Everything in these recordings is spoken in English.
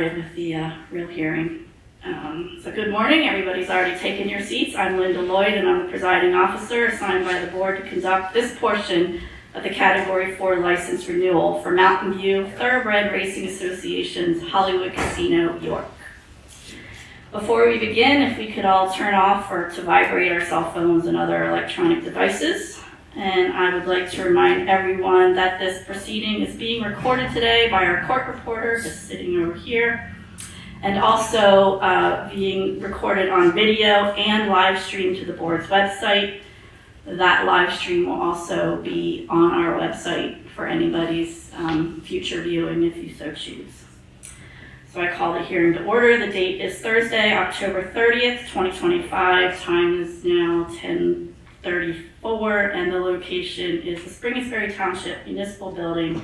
With the real hearing. So good morning, everybody's already taken your seats. I'm Linda Lloyd and I'm the presiding officer assigned by the board to conduct this portion of the Category 4 license renewal for Mountain View Thoroughbred Racing Association's Hollywood Casino, York. Before we begin, if we could all turn off or to vibrate our cell phones and other electronic devices. And I would like to remind everyone that this proceeding is being recorded today by our court reporter, just sitting over here, and also being recorded on video and live streamed to the board's website. That live stream will also be on our website for anybody's future viewing if you so choose. So I call the hearing to order. The date is Thursday, October 30th, 2025. Time is now 10:34, and the location is the Springersbury Township Municipal Building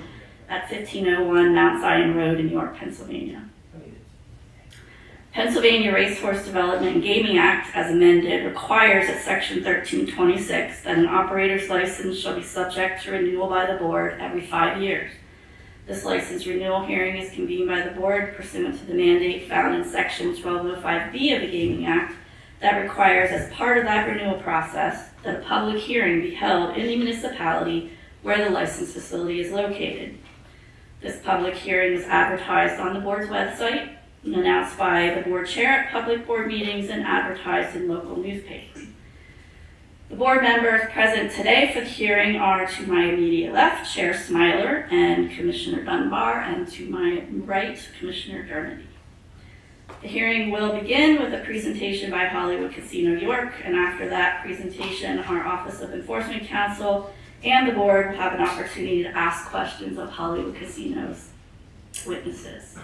at 1501 Mount Zion Road in York, Pennsylvania. Pennsylvania Racehorse Development and Gaming Act, as amended, requires at Section 1326 that an operator's license shall be subject to renewal by the board every 5 years. This license renewal hearing is convened by the board pursuant to the mandate found in Section 1205B of the Gaming Act that requires, as part of that renewal process, that a public hearing be held in the municipality where the licensed facility is located. This public hearing is advertised on the board's website and announced by the board chair at public board meetings and advertised in local newspapers. The board members present today for the hearing are to my immediate left, Chair Smiler and Commissioner Dunbar, and to my right, Commissioner Dermody. The hearing will begin with a presentation by Hollywood Casino York, and after that presentation, our Office of Enforcement Counsel and the board will have an opportunity to ask questions of Hollywood Casino's witnesses.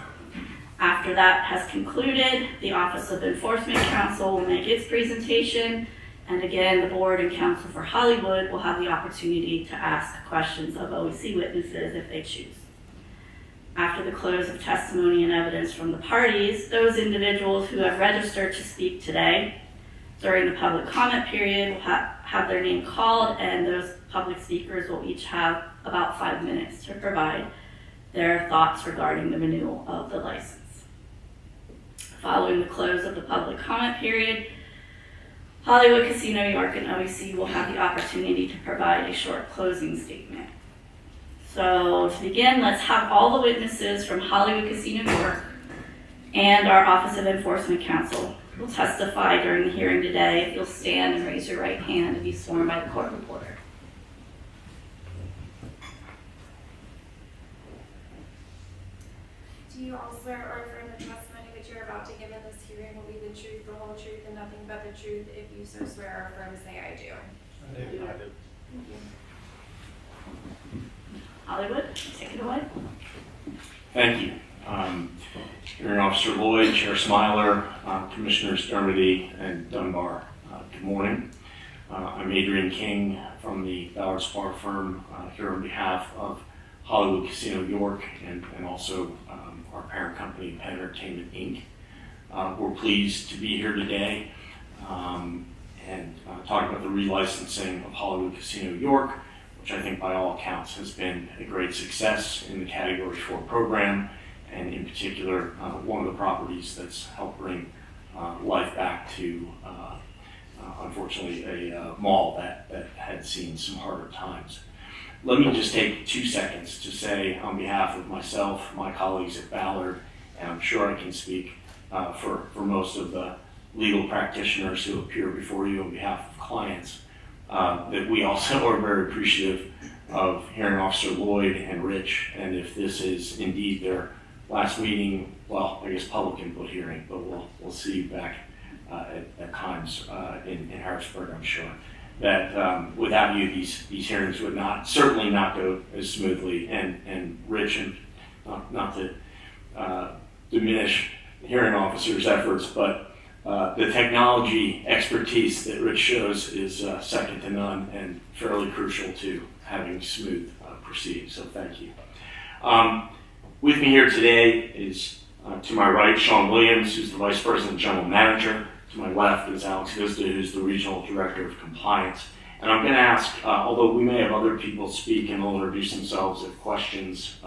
After that has concluded, the Office of Enforcement Counsel will make its presentation, and again, the board and counsel for Hollywood will have the opportunity to ask questions of OEC witnesses if they choose. After the close of testimony and evidence from the parties, those individuals who have registered to speak today during the public comment period will have their name called, and those public speakers will each have about 5 minutes to provide their thoughts regarding the renewal of the license. Following the close of the public comment period, Hollywood Casino York and OEC will have the opportunity to provide a short closing statement. So to begin, let's have all the witnesses from Hollywood Casino York and our Office of Enforcement Counsel will testify during the hearing today. If you'll stand and raise your right hand to be sworn by the court reporter. Do you all swear or affirm the testimony that you're about to give in this hearing will be the truth, the whole truth, and nothing but the truth? If you so swear or affirm, say I do. I do. Thank you. Hollywood, take it away. Thank you. Hearing Officer Lloyd, Chair Smiler, Commissioners Dermody and Dunbar, good morning. I'm Adrian King from the Ballard Spar firm here on behalf of Hollywood Casino York and also our parent company, Penn Entertainment, Inc. We're pleased to be here today and talk about the relicensing of Hollywood Casino York, which I think by all accounts has been a great success in the Category 4 program, and in particular, one of the properties that's helped bring life back to, unfortunately, a mall that had seen some harder times. Let me just take 2 seconds to say on behalf of myself, my colleagues at Ballard, and I'm sure I can speak for most of the legal practitioners who appear before you on behalf of clients, that we also are very appreciative of hearing Officer Lloyd and Rich, and if this is indeed their last meeting, well, I guess public input hearing, but we'll see you back at times in Harrisburg, I'm sure. That without you, these hearings would certainly not go as smoothly. And Rich, and not to diminish hearing officers' efforts, but the technology expertise that Rich shows is second to none and fairly crucial to having smooth proceedings. So thank you. With me here today is to my right, Sean Williams, who's the Vice President General Manager. To my left is Alex Vista, who's the Regional Director of Compliance. And I'm going to ask, although we may have other people speak and they'll introduce themselves if questions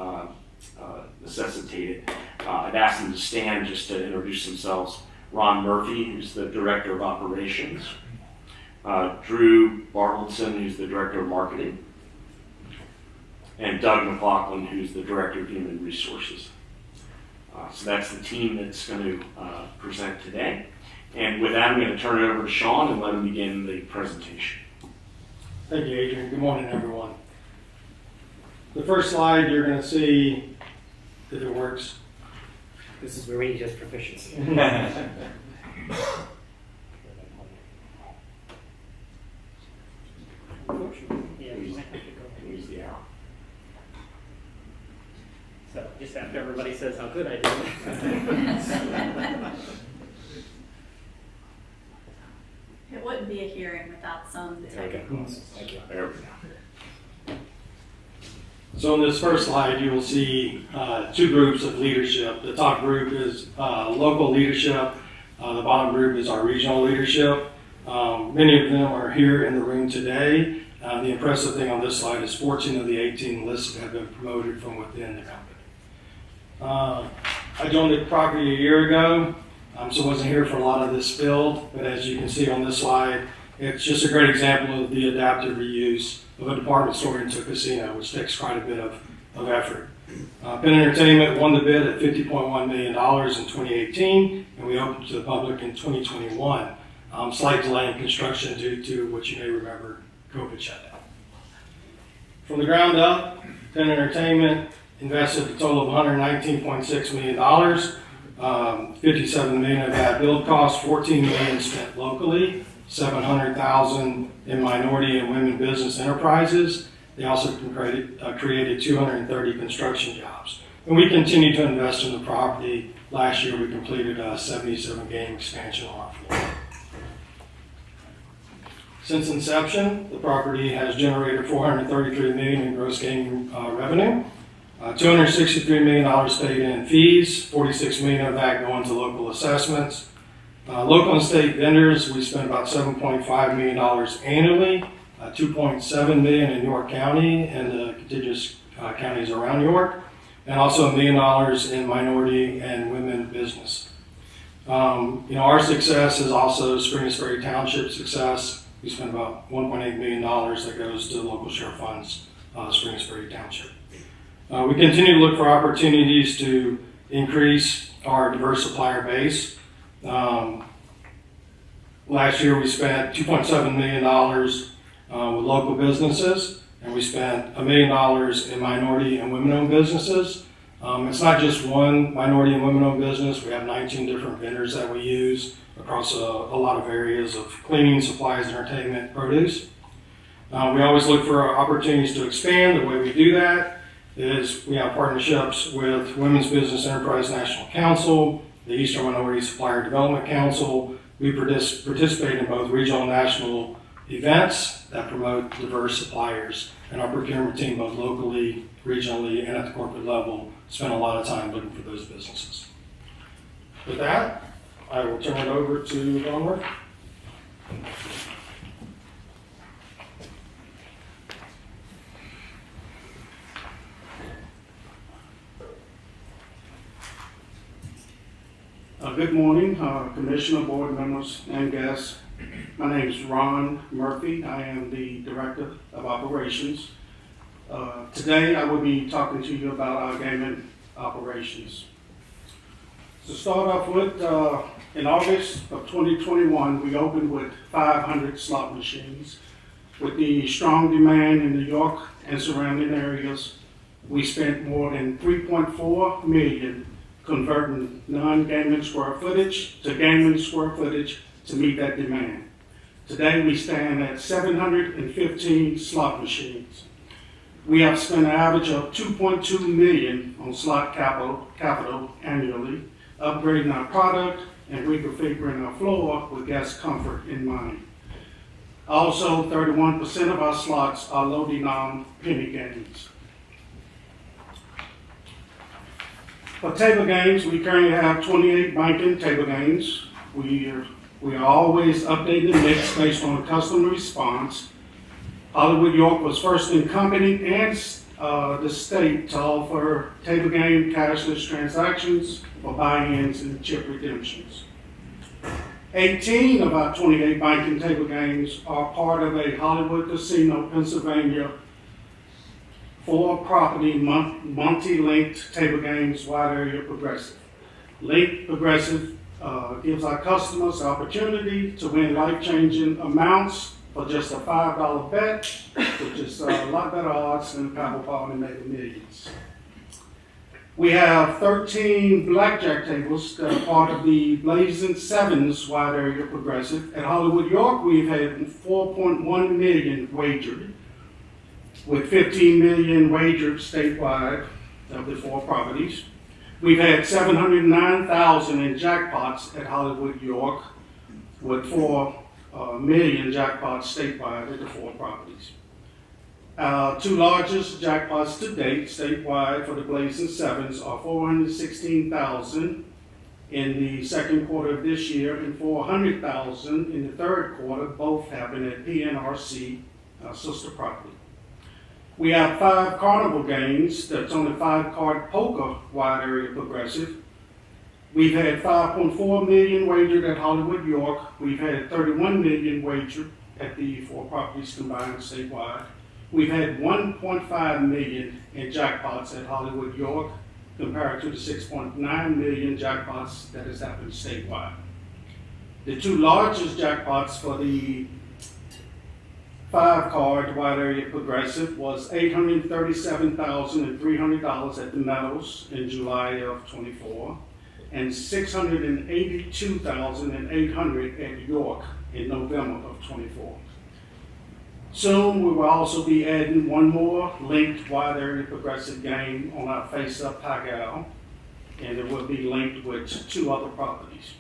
necessitate it, I've asked them to stand just to introduce themselves. Ron Murphy, who's the Director of Operations. Drew Bartleson, who's the Director of Marketing. And Doug McLaughlin, who's the Director of Human Resources. So that's the team that's going to present today. And with that, I'm going to turn it over to Sean and let him begin the presentation. Thank you, Adrian. Good morning, everyone. The first slide you're going to see, if it works. This is where we just proficiency. Use the arrow. So just after everybody says how good I did. It wouldn't be a hearing without some technical. Thank you. There we go. So on this first slide, you will see two groups of leadership. The top group is local leadership. The bottom group is our regional leadership. Many of them are here in the room today. The impressive thing on this slide is 14 of the 18 listed have been promoted from within the company. I joined the property a year ago, so wasn't here for a lot of this build, but as you can see on this slide, it's just a great example of the adaptive reuse of a department store into a casino, which takes quite a bit of effort. Penn Entertainment won the bid at $50.1 million in 2018, and we opened to the public in 2021. Slight delay in construction due to what you may remember, COVID shutdown. From the ground up, Penn Entertainment invested a total of $119.6 million. $57 million of that build cost, $14 million spent locally, $700,000 in minority and women business enterprises. They also created 230 construction jobs. And we continue to invest in the property. Last year we completed a 77-game expansion on our floor. Since inception, the property has generated $433 million in gross gaming revenue. $263 million paid in fees, $46 million of that going to local assessments. Local and state vendors, we spend about $7.5 million annually, $2.7 million in York County and the contiguous counties around York, and also $1 million in minority and women business. Our success is also Spring Township success. We spend about $1.8 million that goes to local share funds, Spring Township. We continue to look for opportunities to increase our diverse supplier base. Last year we spent $2.7 million with local businesses, and we spent $1 million in minority and women-owned businesses. It's not just one minority and women-owned business. We have 19 different vendors that we use across a lot of areas of cleaning, supplies, entertainment, produce. We always look for opportunities to expand. The way we do that is we have partnerships with Women's Business Enterprise National Council, the Eastern Minority Supplier Development Council. We participate in both regional and national events that promote diverse suppliers, and our procurement team, both locally, regionally, and at the corporate level, spend a lot of time looking for those businesses. With that, I will turn it over to Ron Murphy. Good morning, Commissioner, board members, and guests. My name is Ron Murphy. I am the Director of Operations. Today I will be talking to you about our gaming operations. To start off with, in August of 2021, we opened with 500 slot machines. With the strong demand in New York and surrounding areas, we spent more than $3.4 million converting non-gaming square footage to gaming square footage to meet that demand. Today we stand at 715 slot machines. We have spent an average of $2.2 million on slot capital annually, upgrading our product and reconfiguring our floor with guest comfort in mind. Also, 31% of our slots are low-denom penny games. For table games, we currently have 28 banking table games. We are always updating the mix based on customer response. Hollywood York was first in company and the state to offer table game cashless transactions for buy-ins and chip redemptions. 18 of our 28 banking table games are part of a Hollywood Casino, Pennsylvania, for-property multi-linked table games wide area progressive. Linked progressive gives our customers the opportunity to win life-changing amounts for just a $5 bet, which is a lot better odds than Powerball and Mega Millions. We have 13 blackjack tables that are part of the Blazing Sevens wide area progressive. At Hollywood York, we've had 4.1 million wagered, with 15 million wagered statewide of the 4 properties. We've had 709,000 in jackpots at Hollywood York, with 4 million jackpots statewide at the 4 properties. Our 2 largest jackpots to date statewide for the Blazing Sevens are 416,000 in the second quarter of this year and 400,000 in the third quarter. Both happen at PNRC, our sister property. We have 5 carnival games that's on the 5-card poker wide area progressive. We've had 5.4 million wagered at Hollywood York. We've had 31 million wagered at the 4 properties combined statewide. We've had 1.5 million in jackpots at Hollywood York compared to the 6.9 million jackpots that has happened statewide. The 2 largest jackpots for the 5-card wide area progressive was $837,300 at the Meadows in July of 24 and $682,800 at York in November of 24. Soon we will also be adding 1 more linked wide area progressive game on our Face Up Pagal, and it will be linked with 2 other properties.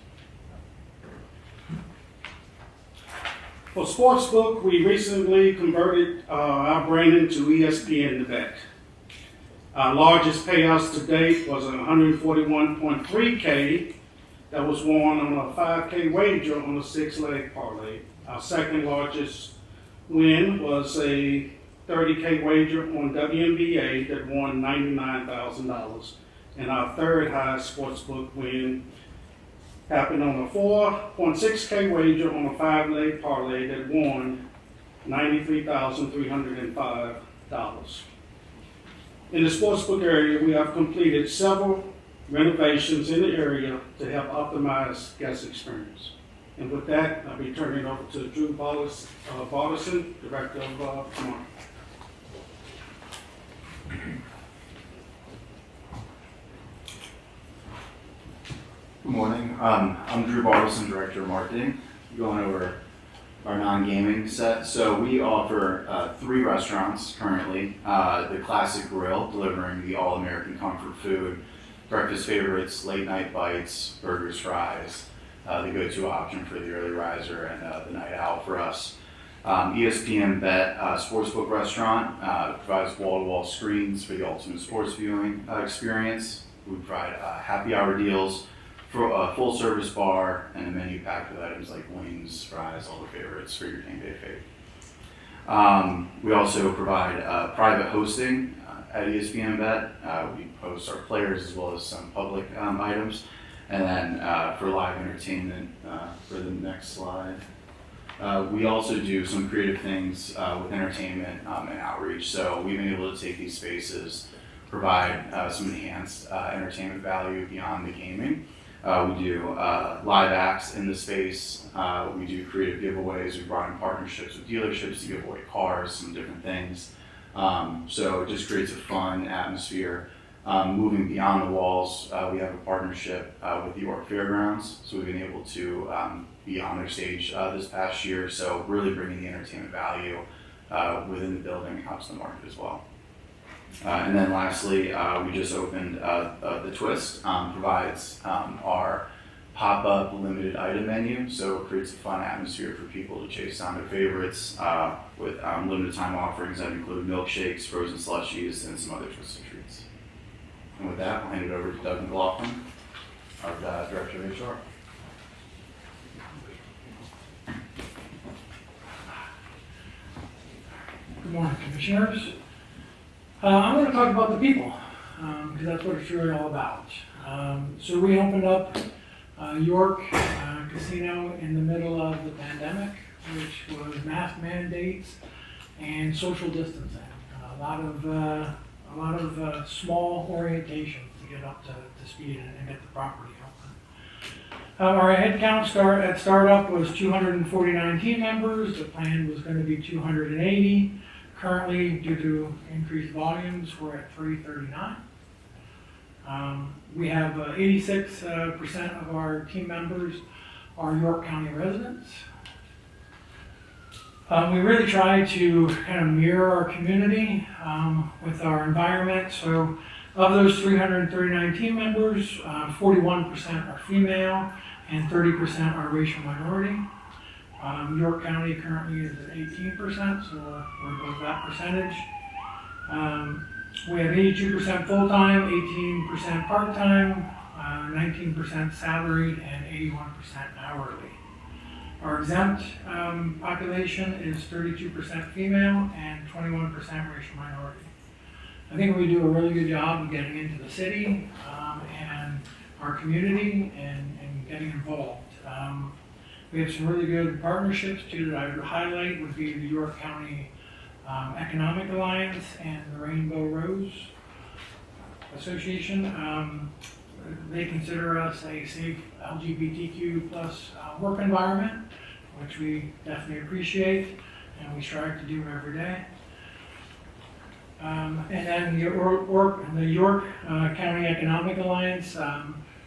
For Sportsbook, we recently converted our branding to ESPN to bet. Our largest payouts to date was $141.3K that was won on a 5K wager on a 6-leg parlay. Our second largest win was a 30K wager on WNBA that won $99,000. And our third highest sportsbook win happened on a 4.6K wager on a 5-leg parlay that won $93,305. In the sportsbook area, we have completed several renovations in the area to help optimize guest experience. And with that, I'll be turning it over to Drew Bartleson, Director of Marketing. Good morning. I'm Drew Bartleson, Director of Marketing. Going over our non-gaming set. So we offer 3 restaurants currently. The Classic Grill, delivering the all-American comfort food, breakfast favorites, late night bites, burgers, fries, the go-to option for the early riser and the night owl for us. ESPN Bet Sportsbook Restaurant provides wall-to-wall screens for the ultimate sports viewing experience. We provide happy hour deals for a full-service bar and a menu packed with items like wings, fries, all the favorites for your game day fave. We also provide private hosting at ESPN Bet. We host our players as well as some public items. And then for live entertainment, for the next slide, we also do some creative things with entertainment and outreach. So we've been able to take these spaces, provide some enhanced entertainment value beyond the gaming. We do live acts in the space. We do creative giveaways. We brought in partnerships with dealerships to give away cars, some different things. So it just creates a fun atmosphere. Moving beyond the walls, we have a partnership with the York Fairgrounds. So we've been able to be on their stage this past year. So really bringing the entertainment value within the building helps the market as well. And then lastly, we just opened the Twist, provides our pop-up limited item menu, so it creates a fun atmosphere for people to chase down their favorites with limited time offerings that include milkshakes, frozen slushies, and some other twisted treats. And with that, I'll hand it over to Doug McLaughlin, our Director of HR. Good morning, Commissioners. I'm going to talk about the people, because that's what it's really all about. So we opened up York Casino in the middle of the pandemic, which was mask mandates and social distancing. A lot of small orientations to get up to speed and get the property open. Our head count at startup was 249 team members. The plan was going to be 280. Currently, due to increased volumes, we're at 339. We have 86% of our team members are York County residents. We really try to kind of mirror our community with our environment. So of those 339 team members, 41% are female and 30% are racial minority. York County currently is at 18%, so we're above that percentage. We have 82% full-time, 18% part-time, 19% salaried, and 81% hourly. Our exempt population is 32% female and 21% racial minority. I think we do a really good job of getting into the city and our community and getting involved. We have some really good partnerships too that I would highlight would be the York County Economic Alliance and the Rainbow Rose Association. They consider us a safe LGBTQ plus work environment, which we definitely appreciate and we strive to do every day. And then the York County Economic Alliance,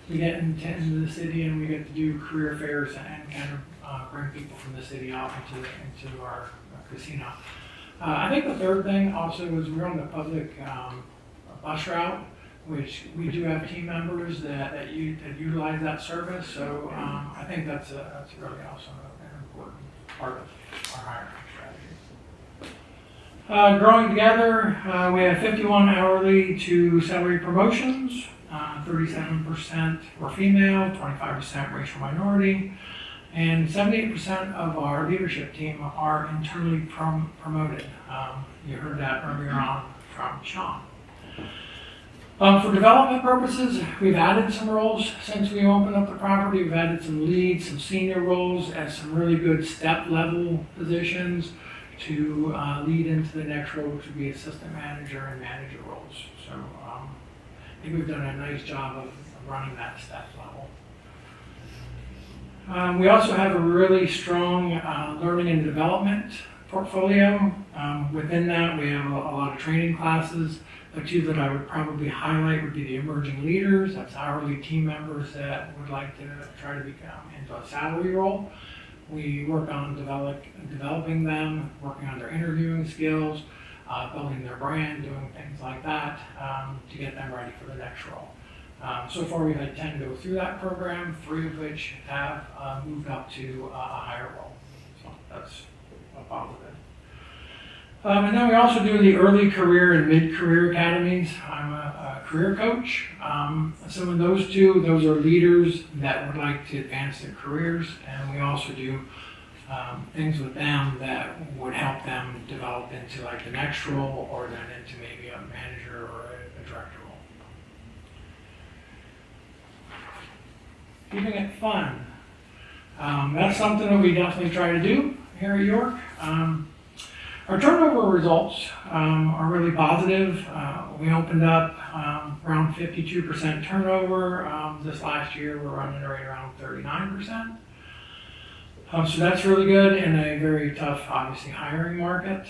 we get into the city and we get to do career fairs and kind of bring people from the city out into our casino. I think the third thing also is we're on the public bus route, which we do have team members that utilize that service. So I think that's really also an important part of our hiring strategy. Growing together, we have 51 hourly to salary promotions. 37% were female, 25% racial minority, and 78% of our leadership team are internally promoted. You heard that earlier on from Sean. For development purposes, we've added some roles since we opened up the property. We've added some leads, some senior roles, and some really good step level positions to lead into the next role, which would be assistant manager and manager roles. So I think we've done a nice job of running that step level. We also have a really strong learning and development portfolio. Within that, we have a lot of training classes. The two that I would probably highlight would be the emerging leaders. That's hourly team members that would like to try to become into a salary role. We work on developing them, working on their interviewing skills, building their brand, doing things like that to get them ready for the next role. So far we've had 10 go through that program, 3 of which have moved up to a higher role. So that's a positive. And then we also do the early career and mid-career academies. I'm a career coach. So in those two, those are leaders that would like to advance their careers, and we also do things with them that would help them develop into like the next role or then into maybe a manager or a director role. Keeping it fun. That's something that we definitely try to do here at York. Our turnover results are really positive. We opened up around 52% turnover. This last year we're running right around 39%. So that's really good in a very tough, obviously, hiring market.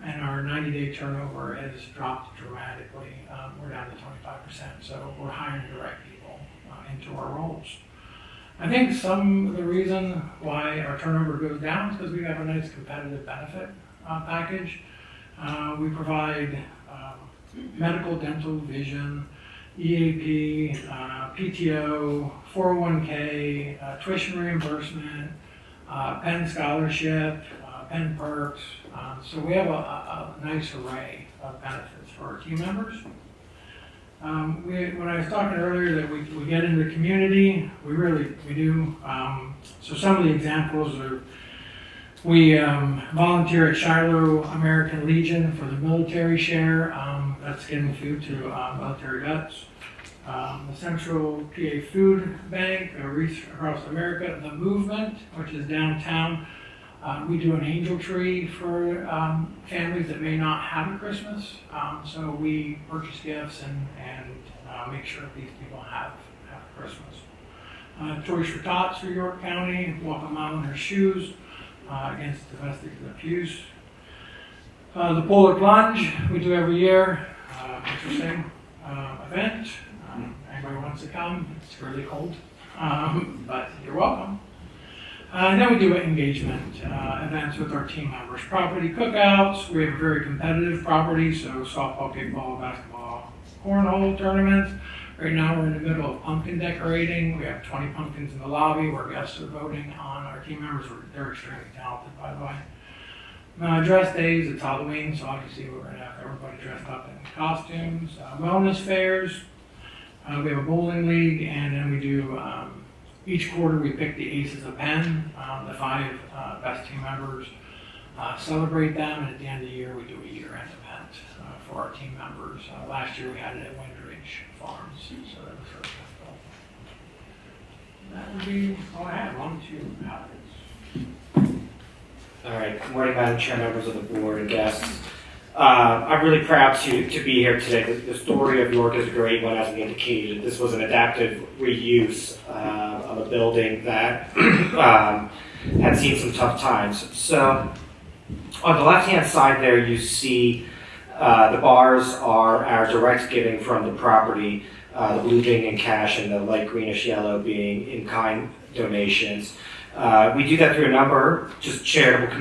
And our 90-day turnover has dropped dramatically. We're down to 25%, so we're hiring the right people into our roles. I think some of the reason why our turnover goes down is because we have a nice competitive benefit package. We provide medical, dental, vision, EAP, PTO, 401k, tuition reimbursement, Penn scholarship, Penn perks. So we have a nice array of benefits for our team members. When I was talking earlier that we get into the community, we do. So some of the examples are We volunteer at Shiloh American Legion for the military share. That's getting food to military vets. The Central PA Food Bank, Reach Across America, the Movement, which is downtown. We do an angel tree for families that may not have a Christmas. So we purchase gifts and make sure these people have Christmas. Toys for Tots for York County, walk a mile in their shoes against domestic abuse. The Polar Plunge we do every year. Interesting event. Anybody wants to come? It's really cold, but you're welcome. And then we do engagement events with our team members. Property cookouts. We have a very competitive property, so softball, kickball, basketball, cornhole tournaments. Right now we're in the middle of pumpkin decorating. We have 20 pumpkins in the lobby where guests are voting on our team members. They're extremely talented, by the way. Dress days, it's Halloween, so obviously we're going to have everybody dressed up in costumes. Wellness fairs. We have a bowling league, and then we do, each quarter we pick the aces of Penn, the 5 best team members, celebrate them, and at the end of the year we do a year-end event for our team members. Last year we had it at Windridge Farms, so that was really cool. That would be all I have. On to Alex. All right, good morning, Madam Chair, members of the board, and guests. I'm really proud to be here today. The story of York is a great one, as we indicated. This was an adaptive reuse of a building that had seen some tough times. So on the left-hand side there, you see the bars are our direct giving from the property, the blue being in cash and the light greenish yellow being in-kind donations. We do that through a number, just charitable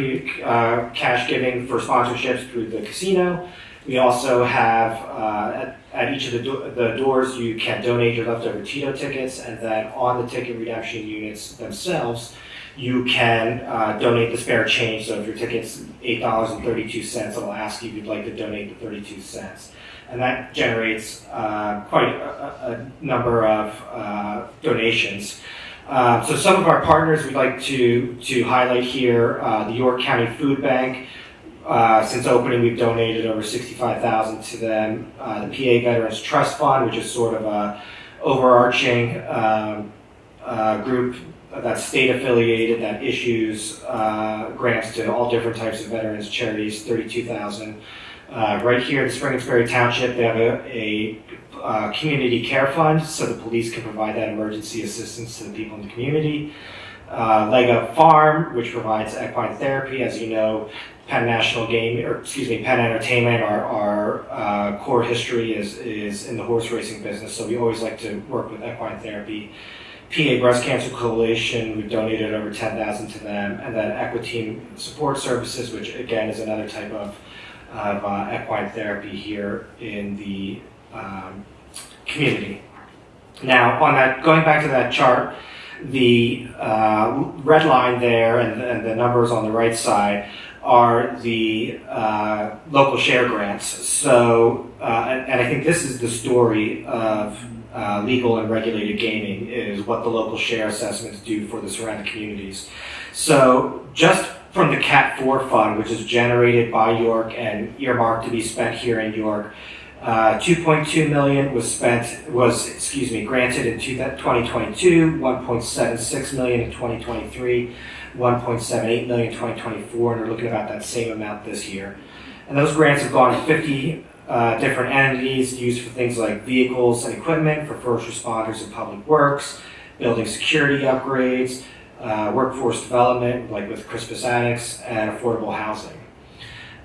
cash giving for sponsorships through the casino. We also have, at each of the doors, you can donate your leftover Tito tickets, and then on the ticket redemption units themselves, you can donate the spare change. So if your ticket's $8.32, it'll ask you if you'd like to donate the 32 cents. And that generates quite a number of donations. So some of our partners we'd like to highlight here, the York County Food Bank. Since opening, we've donated over $65,000 to them. The PA Veterans Trust Fund, which is sort of a overarching group that's state affiliated that issues grants to all different types of veterans charities, $32,000. Right here in Spring-Sperry Township, they have a community care fund, so the police can provide that emergency assistance to the people in the community. Leg Up Farm, which provides equine therapy. As you know, Penn Penn Entertainment, our core history is in the horse racing business, so we always like to work with equine therapy. PA Breast Cancer Coalition, we've donated over $10,000 to them, and then Equiteam Support Services, which again is another type of equine therapy here in the community. Now, going back to that chart, the red line there and the numbers on the right side are the local share grants. So, and I think this is the story of legal and regulated gaming, is what the local share assessments do for the surrounding communities. So just from the Cat 4 fund, which is generated by York and earmarked to be spent here in York, $2.2 million was granted in 2022, $1.76 million in 2023, $1.78 million in 2024, and we're looking at about that same amount this year. And those grants have gone to 50 different entities used for things like vehicles and equipment for first responders and public works, building security upgrades, workforce development, like with Crispus Annex, and affordable housing.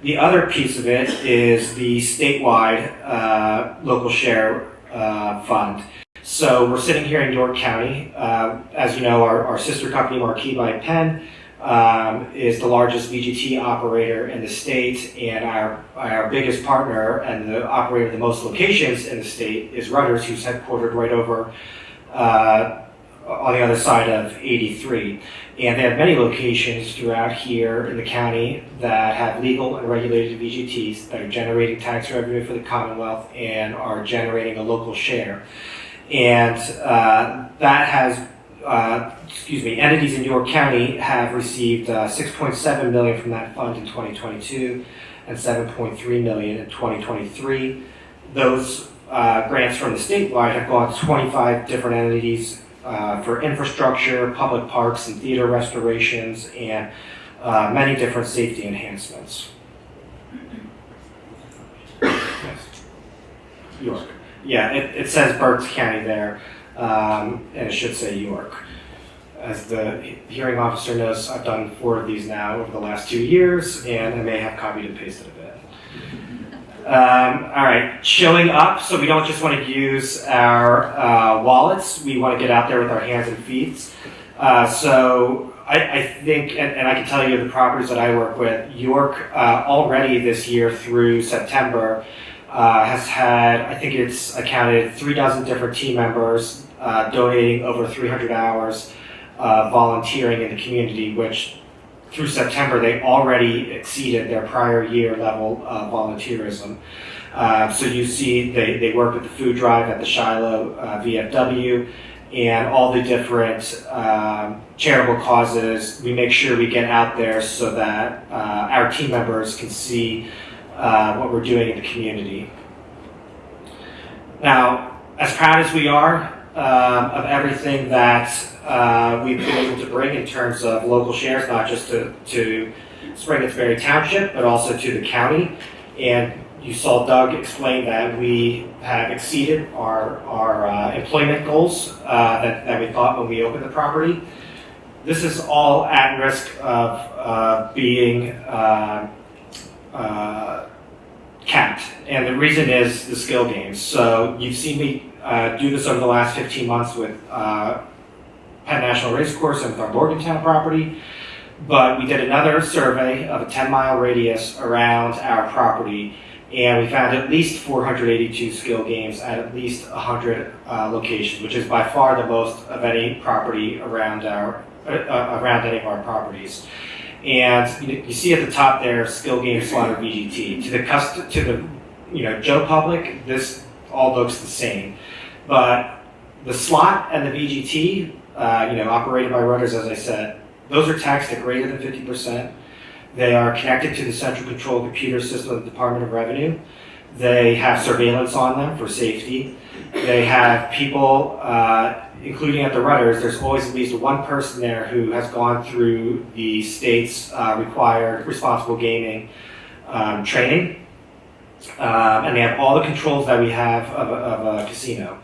The other piece of it is the statewide local share fund. So we're sitting here in York County. As you know, our sister company, Marquis by Penn, is the largest VGT operator in the state, and our biggest partner and the operator of the most locations in the state is Rudders, who's headquartered right over on the other side of 83. And they have many locations throughout here in the county that have legal and regulated VGTs that are generating tax revenue for the Commonwealth and are generating a local share. And that has entities in York County have received $6.7 million from that fund in 2022 and $7.3 million in 2023. Those grants from the statewide have gone to 25 different entities for infrastructure, public parks and theater restorations, and many different safety enhancements. York. Yeah, it says Berks County there, and it should say York. As the hearing officer knows, I've done 4 of these now over the last 2 years, and I may have copied and pasted a bit. All right, showing up, so we don't just want to use our wallets, we want to get out there with our hands and feet. So I think, and I can tell you the properties that I work with, York already this year through September has had, I think it's accounted 36 different team members donating over 300 hours volunteering in the community, which through September they already exceeded their prior year level of volunteerism. So you see they work with the food drive at the Shiloh VFW and all the different charitable causes. We make sure we get out there so that our team members can see what we're doing in the community. Now, as proud as we are of everything that we've been able to bring in terms of local shares, not just to Spring Ferry Township, but also to the county. And you saw Doug explain that we have exceeded our employment goals that we thought when we opened the property. This is all at risk of being capped, and the reason is the skill games. So you've seen me do this over the last 15 months with Penn National Racecourse and with our Morgantown property, but we did another survey of a 10-mile radius around our property, and we found at least 482 skill games at least 100 locations, which is by far the most of any property around any of our properties. And you see at the top there, skill game slot or VGT. To the Joe public, this all looks the same, but the slot and the VGT, operated by runners, as I said, those are taxed at greater than 50%. They are connected to the central control computer system of the Department of Revenue. They have surveillance on them for safety. They have people, including at the runners, there's always at least one person there who has gone through the state's required responsible gaming training. And they have all the controls that we have of a casino.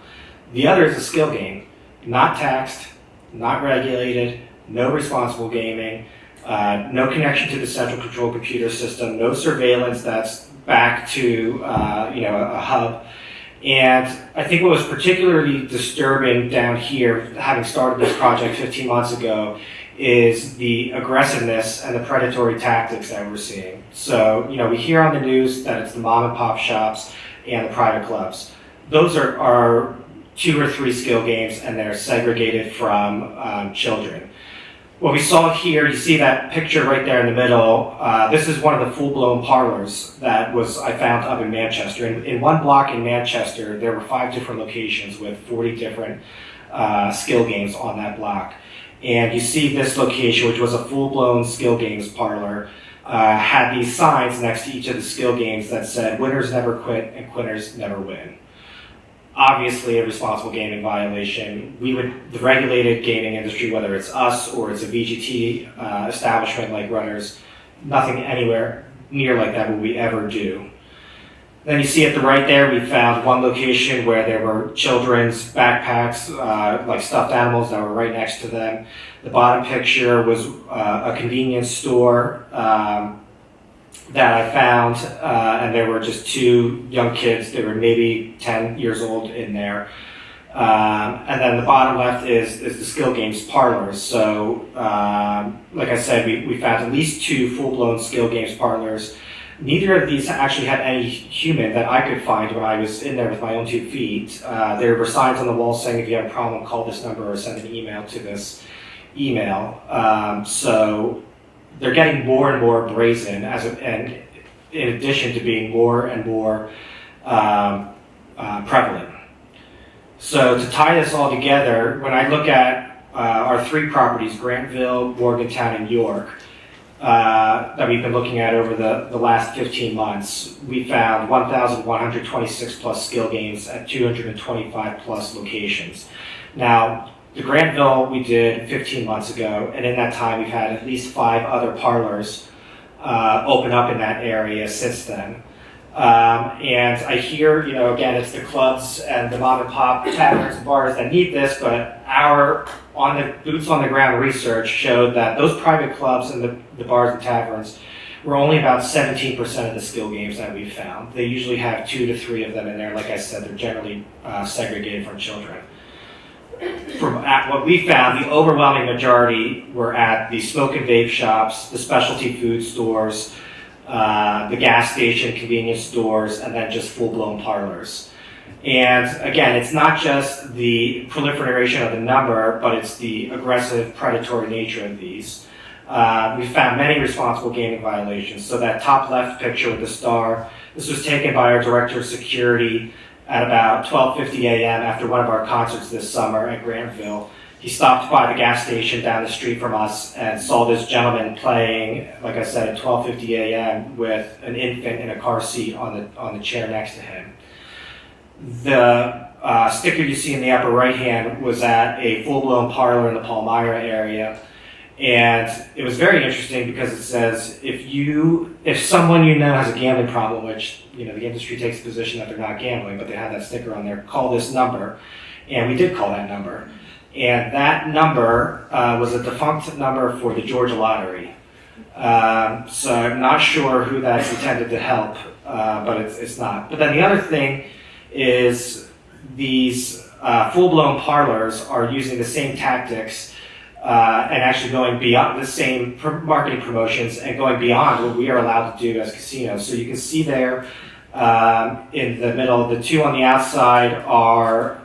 The other is a skill game, not taxed, not regulated, no responsible gaming, no connection to the central control computer system, no surveillance that's back to a hub. And I think what was particularly disturbing down here, having started this project 15 months ago, is the aggressiveness and the predatory tactics that we're seeing. So, we hear on the news that it's the mom and pop shops and the private clubs. Those are 2 or 3 skill games, and they're segregated from children. What we saw here, you see that picture right there in the middle. This is one of the full-blown parlors that I found up in Manchester. In one block in Manchester, there were 5 different locations with 40 different skill games on that block. And you see this location, which was a full-blown skill games parlor, had these signs next to each of the skill games that said, "Winners never quit and quitters never win." Obviously a responsible gaming violation. The regulated gaming industry, whether it's us or it's a VGT establishment like Runners, nothing anywhere near like that would we ever do. Then you see at the right there, we found one location where there were children's backpacks, like stuffed animals that were right next to them. The bottom picture was a convenience store that I found, and there were just 2 young kids. They were maybe 10 years old in there. And then the bottom left is the skill games parlors. So, like I said, we found at least 2 full-blown skill games parlors. Neither of these actually had any human that I could find when I was in there with my own 2 feet. There were signs on the wall saying, if you have a problem, call this number or send an email to this email. So they're getting more and more brazen, and in addition to being more and more prevalent. So to tie this all together, when I look at our 3 properties, Grantville, Morgantown, and York, that we've been looking at over the last 15 months, we found 1,126 plus skill games at 225 plus locations. Now, the Grantville we did 15 months ago, and in that time we've had at least 5 other parlors open up in that area since then. And I hear, again, it's the clubs and the mom and pop taverns and bars that need this, but our boots on the ground research showed that those private clubs and the bars and taverns were only about 17% of the skill games that we found. They usually have 2 to 3 of them in there. Like I said, they're generally segregated from children. From what we found, the overwhelming majority were at the smoke and vape shops, the specialty food stores, the gas station, convenience stores, and then just full-blown parlors. And again, it's not just the proliferation of the number, but it's the aggressive, predatory nature of these. We found many responsible gaming violations. So that top left picture with the star, this was taken by our director of security at about 12:50 a.m. after one of our concerts this summer at Grantville. He stopped by the gas station down the street from us and saw this gentleman playing, like I said, at 12:50 a.m. with an infant in a car seat on the chair next to him. The sticker you see in the upper right hand was at a full-blown parlor in the Palmyra area. And it was very interesting because it says, if someone you know has a gambling problem, which, the industry takes the position that they're not gambling, but they have that sticker on there, call this number. And we did call that number. And that number was a defunct number for the Georgia Lottery. So I'm not sure who that's intended to help, but it's not. But then the other thing is these full-blown parlors are using the same tactics and actually going beyond the same marketing promotions and going beyond what we are allowed to do as casinos. So you can see there in the middle, the 2 on the outside are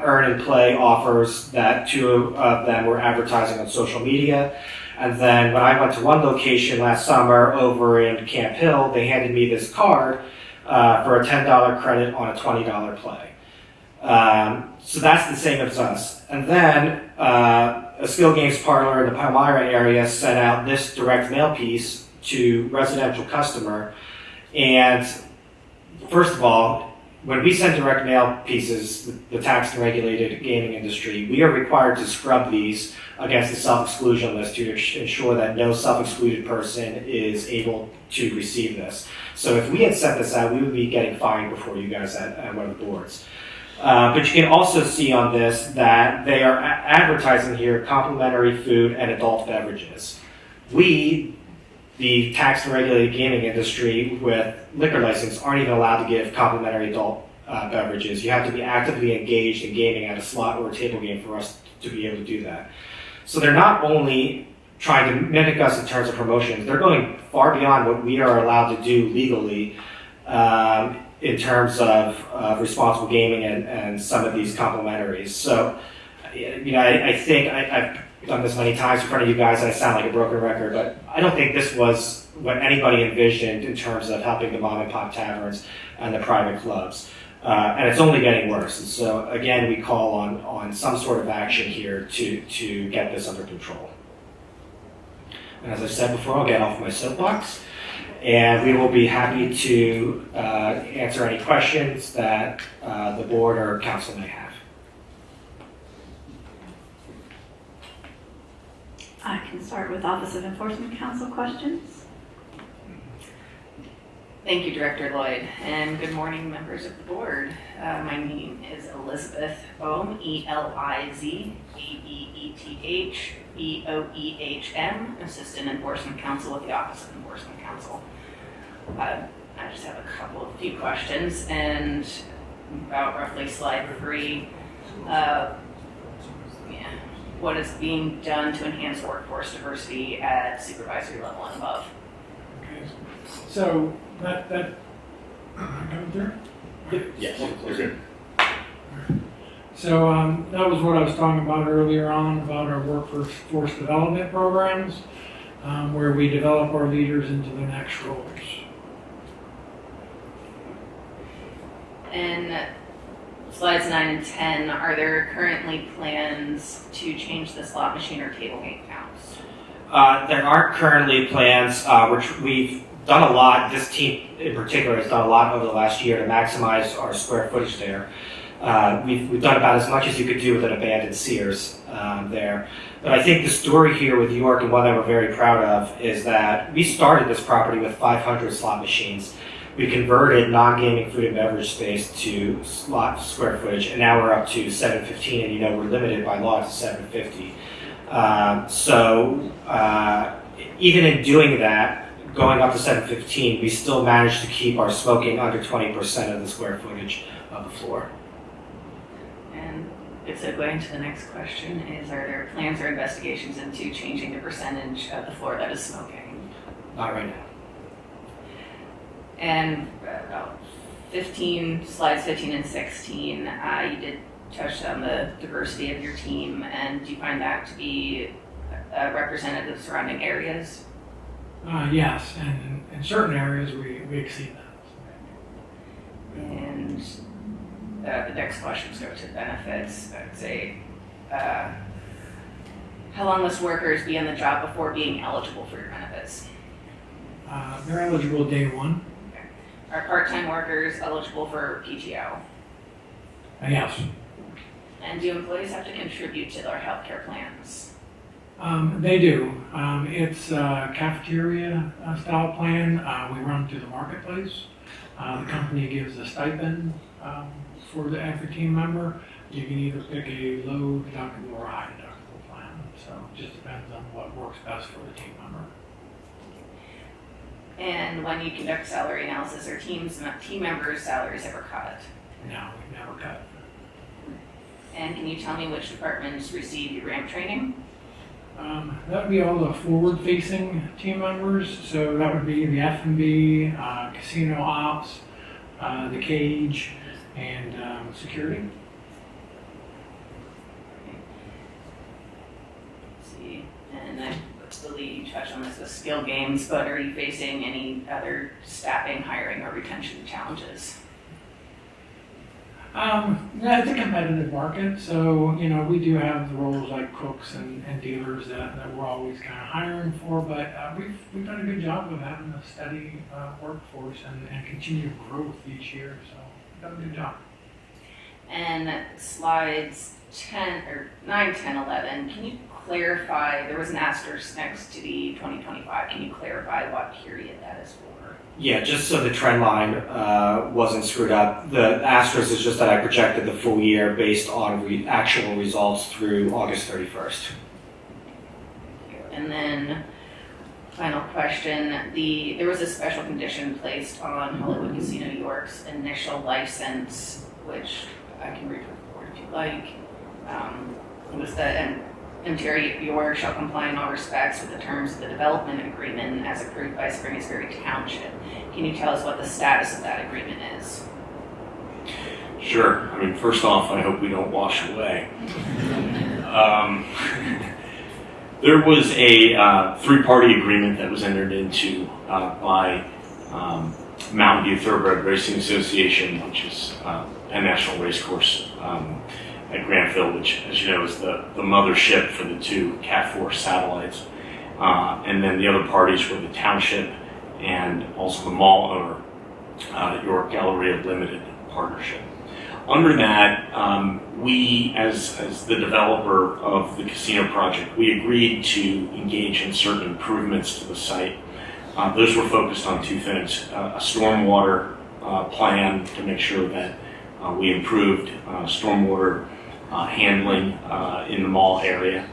earn and play offers that 2 of them were advertising on social media. And then when I went to one location last summer over in Camp Hill, they handed me this card for a $10 credit on a $20 play. So that's the same as us. And then a skill games parlor in the Palmyra area sent out this direct mail piece to residential customer. And first of all, when we send direct mail pieces, the taxed and regulated gaming industry, we are required to scrub these against the self-exclusion list to ensure that no self-excluded person is able to receive this. So if we had sent this out, we would be getting fined before you guys at one of the boards. But you can also see on this that they are advertising here complimentary food and adult beverages. We, the taxed and regulated gaming industry with liquor license, aren't even allowed to give complimentary adult beverages. You have to be actively engaged in gaming at a slot or a table game for us to be able to do that. So they're not only trying to mimic us in terms of promotions, they're going far beyond what we are allowed to do legally in terms of responsible gaming and some of these complimentaries. So, I think I've done this many times in front of you guys and I sound like a broken record, but I don't think this was what anybody envisioned in terms of helping the mom and pop taverns and the private clubs. And it's only getting worse. And so again, we call on some sort of action here to get this under control. And as I said before, I'll get off my soapbox. And we will be happy to answer any questions that the board or council may have. I can start with Office of Enforcement Council questions. Thank you, Director Lloyd, and good morning, members of the board. My name is Elizabeth Boehm, ELIZABEETH Assistant Enforcement Counsel with the Office of Enforcement Counsel. I just have a few questions, and about roughly slide 3. What is being done to enhance workforce diversity at supervisory level and above? Okay. So that coming through? Yes, you're good. So that was what I was talking about earlier on about our workforce development programs, where we develop our leaders into their next roles. And slides 9 and 10, are there currently plans to change the slot machine or table game counts? There aren't currently plans, which we've done a lot. This team in particular has done a lot over the last year to maximize our square footage there. We've done about as much as you could do with an abandoned Sears there. But I think the story here with York, and one that we're very proud of, is that we started this property with 500 slot machines. We converted non-gaming food and beverage space to slot square footage, and now we're up to 715, and we're limited by law to 750. Even in doing that, going up to 715, we still managed to keep our smoking under 20% of the square footage of the floor. And good segue into the next question is, are there plans or investigations into changing the percentage of the floor that is smoking? Not right now. And about slides 15 and 16, you did touch on the diversity of your team, and do you find that to be representative of surrounding areas? Yes, and in certain areas we exceed that. And the next questions go to benefits. I'd say, how long must workers be on the job before being eligible for your benefits? They're eligible day one. Okay. Are part-time workers eligible for PTO? Yes. And do employees have to contribute to their healthcare plans? They do. It's a cafeteria style plan. We run through the marketplace. The company gives a stipend for every team member. You can either pick a low deductible or high deductible plan. So it just depends on what works best for the team member. And when you conduct salary analysis, are team members' salaries ever cut? No, we've never cut. And can you tell me which departments receive your ramp training? That would be all the forward-facing team members. So that would be the F&B, casino ops, the cage, and security. Let's see, and I believe you touched on this with skill games, but are you facing any other staffing, hiring, or retention challenges? Yeah, it's a competitive market, so we do have the roles like cooks and dealers that we're always kind of hiring for, but we've done a good job of having a steady workforce and continued growth each year, so we've done a good job. And slides 9, 10, 11, can you clarify, there was an asterisk next to the 2025, can you clarify what period that is for? Yeah, just so the trend line wasn't screwed up. The asterisk is just that I projected the full year based on actual results through August 31st. And then, final question, there was a special condition placed on Hollywood Casino York's initial license, which I can read from the board if you like. It was that MTR York shall comply in all respects with the terms of the development agreement as approved by Springersbury Township. Can you tell us what the status of that agreement is? Sure. I mean, first off, I hope we don't wash away. There was a three-party agreement that was entered into by Mountain View Thoroughbred Racing Association, which is Penn National Racecourse at Granville, which, as you know, is the mothership for the two Cat 4 satellites. And then the other parties were the township and also the mall owner, York Galleria Limited Partnership. Under that, we, as the developer of the casino project, we agreed to engage in certain improvements to the site. Those were focused on two things: a stormwater plan to make sure that we improved stormwater handling in the mall area,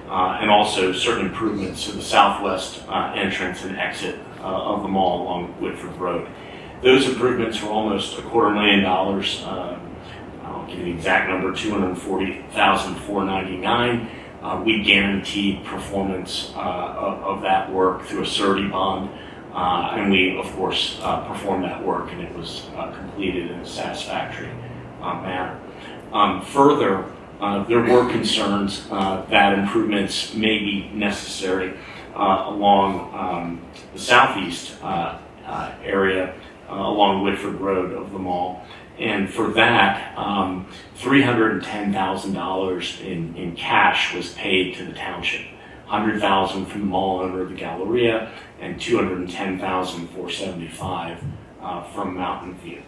and also certain improvements to the southwest entrance and exit of the mall along Whitford Road. Those improvements were almost $250,000. I'll give you the exact number, $240,499. We guaranteed performance of that work through a surety bond, and we, of course, performed that work, and it was completed in a satisfactory manner. Further, there were concerns that improvements may be necessary along the southeast area along Whitford Road of the mall. And for that, $310,000 in cash was paid to the township. $100,000 from the mall owner of the Galleria, and $210,475 from Mountain View.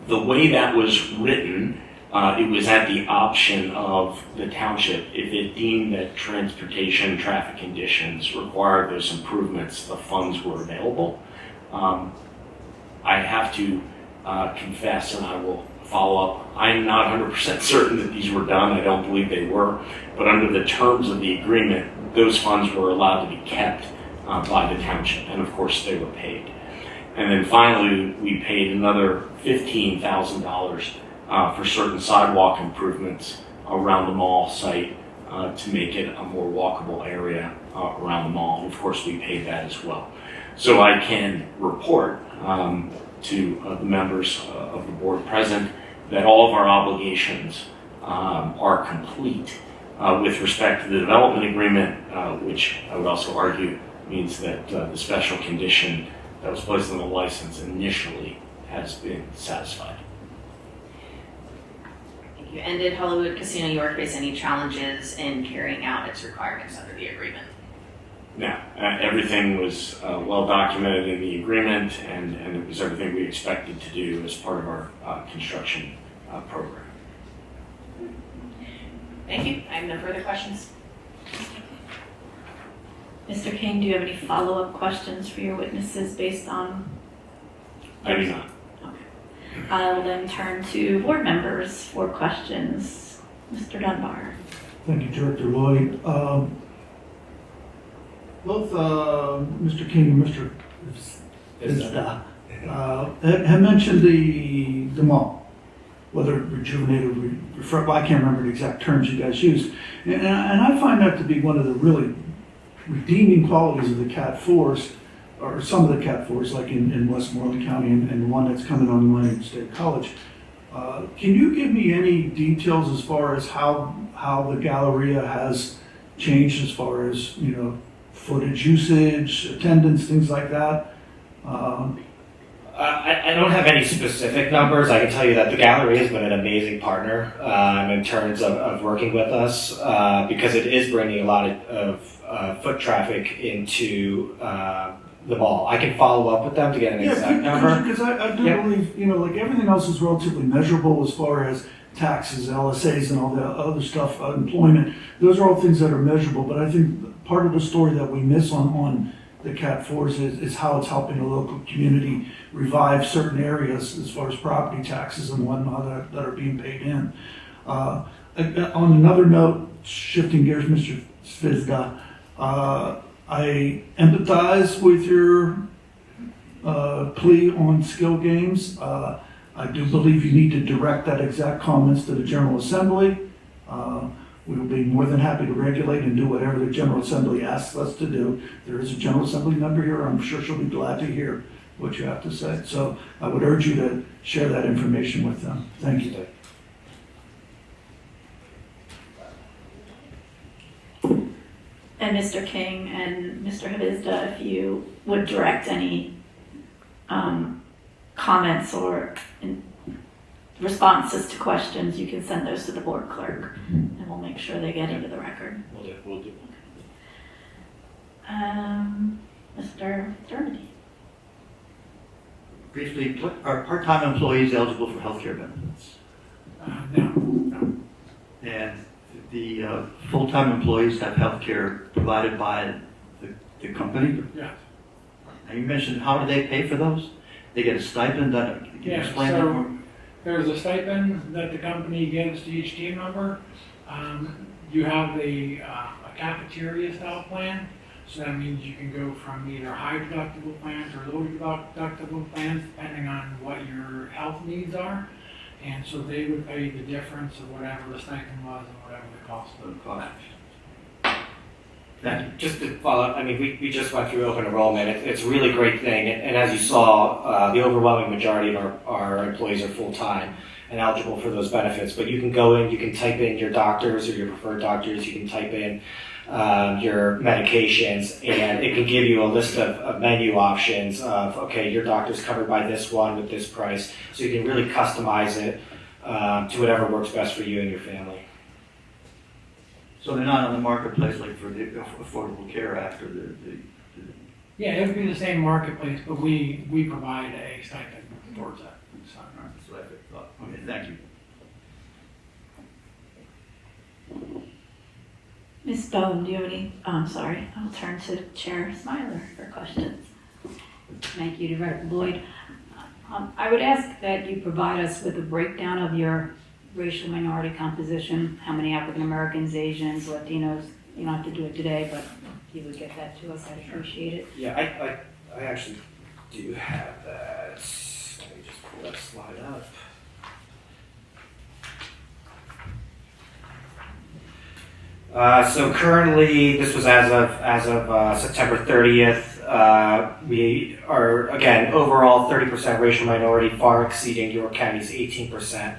The way that was written, it was at the option of the township. If it deemed that transportation traffic conditions required those improvements, the funds were available. I have to confess, and I will follow up, I'm not 100% certain that these were done. I don't believe they were. But under the terms of the agreement, those funds were allowed to be kept by the township. And of course, they were paid. And then finally, we paid another $15,000 for certain sidewalk improvements around the mall site to make it a more walkable area around the mall. And of course, we paid that as well. So I can report to the members of the board present that all of our obligations are complete with respect to the development agreement, which I would also argue means that the special condition that was placed on the license initially has been satisfied. Thank you. And did Hollywood Casino New York face any challenges in carrying out its requirements under the agreement? No, everything was well documented in the agreement, and it was everything we expected to do as part of our construction program. Thank you. I have no further questions. Mr. King, do you have any follow-up questions for your witnesses based on? I do not. Okay. I will then turn to board members for questions. Mr. Dunbar. Thank you, Director Lloyd. Both Mr. King and Mr. Vizda had mentioned the mall, whether rejuvenated, well, I can't remember the exact terms you guys used. And I find that to be one of the really redeeming qualities of the CAT Force, or some of the CAT Force, like in Westmoreland County and the one that's coming online at State College. Can you give me any details as far as how the Galleria has changed as far as, footage usage, attendance, things like that? I don't have any specific numbers. I can tell you that the Gallery has been an amazing partner in terms of working with us because it is bringing a lot of foot traffic into the mall. I can follow up with them to get an exact number. Because I do believe, like everything else is relatively measurable as far as taxes, LSAs, and all the other stuff, employment. Those are all things that are measurable, but I think part of the story that we miss on the CAT Force is how it's helping the local community revive certain areas as far as property taxes and whatnot that are being paid in. On another note, shifting gears, Mr. Svizda, I empathize with your plea on skill games. I do believe you need to direct that exact comments to the General Assembly. We will be more than happy to regulate and do whatever the General Assembly asks us to do. There is a General Assembly member here. I'm sure she'll be glad to hear what you have to say. So I would urge you to share that information with them. Thank you. And Mr. King and Mr. Havizda, if you would direct any comments or responses to questions, you can send those to the board clerk, and we'll make sure they get into the record. We'll do. Mr. Dermody. Briefly, are part-time employees eligible for health care benefits? No. And the full-time employees have health care provided by the company? Yes. Now you mentioned, how do they pay for those? They get a stipend? Can you explain that more? There's a stipend that the company gives to each team member. You have a cafeteria style plan, so that means you can go from either high deductible plans or low deductible plans depending on what your health needs are. And so they would pay the difference of whatever the stipend was and whatever the cost was. Thank you. Just to follow up, we just went through open enrollment. It's a really great thing. And as you saw, the overwhelming majority of our employees are full-time. and eligible for those benefits. But you can go in, you can type in your doctors or your preferred doctors, you can type in your medications, and it can give you a list of menu options of, okay, your doctor's covered by this one with this price. So you can really customize it to whatever works best for you and your family. So they're not on the marketplace like for the Affordable Care Act or the Yeah, it would be the same marketplace, but we provide a stipend towards that. So. All right, that's what I thought. Okay, thank you. Ms. Bone, do you have any, sorry, I'll turn to Chair Smiler for questions. Thank you, Director Lloyd. I would ask that you provide us with a breakdown of your racial minority composition, how many African Americans, Asians, Latinos. You don't have to do it today, but if you would get that to us, I'd appreciate it. Yeah, I actually do have that. Let me just pull that slide up. So currently, this was as of September 30th. We are, again, overall 30% racial minority, far exceeding York County's 18%.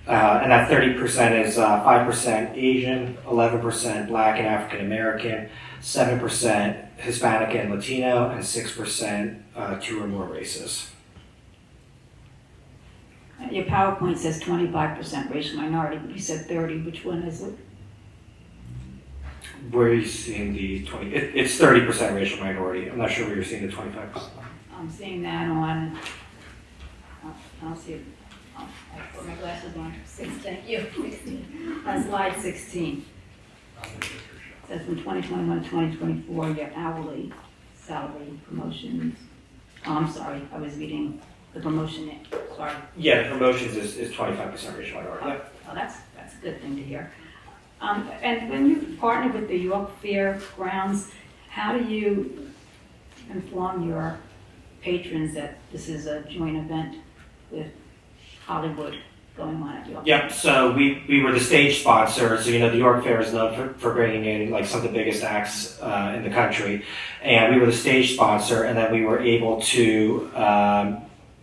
And that 30% is 5% Asian, 11% Black and African American, 7% Hispanic and Latino, and 6% 2 or more races. Your PowerPoint says 25% racial minority, but you said 30. Which one is it? Where are you seeing the 20? It's 30% racial minority. I'm not sure where you're seeing the 25%. I'm seeing that on, I'll see it. Oh, I put my glasses on. Thank you. 16. On slide 16. It says from 2021 to 2024, your hourly salary promotions. Oh, I'm sorry. I was reading the promotion. Sorry. Yeah, the promotions is 25% racial minority. Yeah. Oh, that's a good thing to hear. And when you partner with the York Fairgrounds, how do you inform your patrons that this is a joint event with Hollywood going on at York? Yep, so we were the stage sponsor, so the York Fair is known for bringing in like some of the biggest acts in the country, and we were the stage sponsor, and then we were able to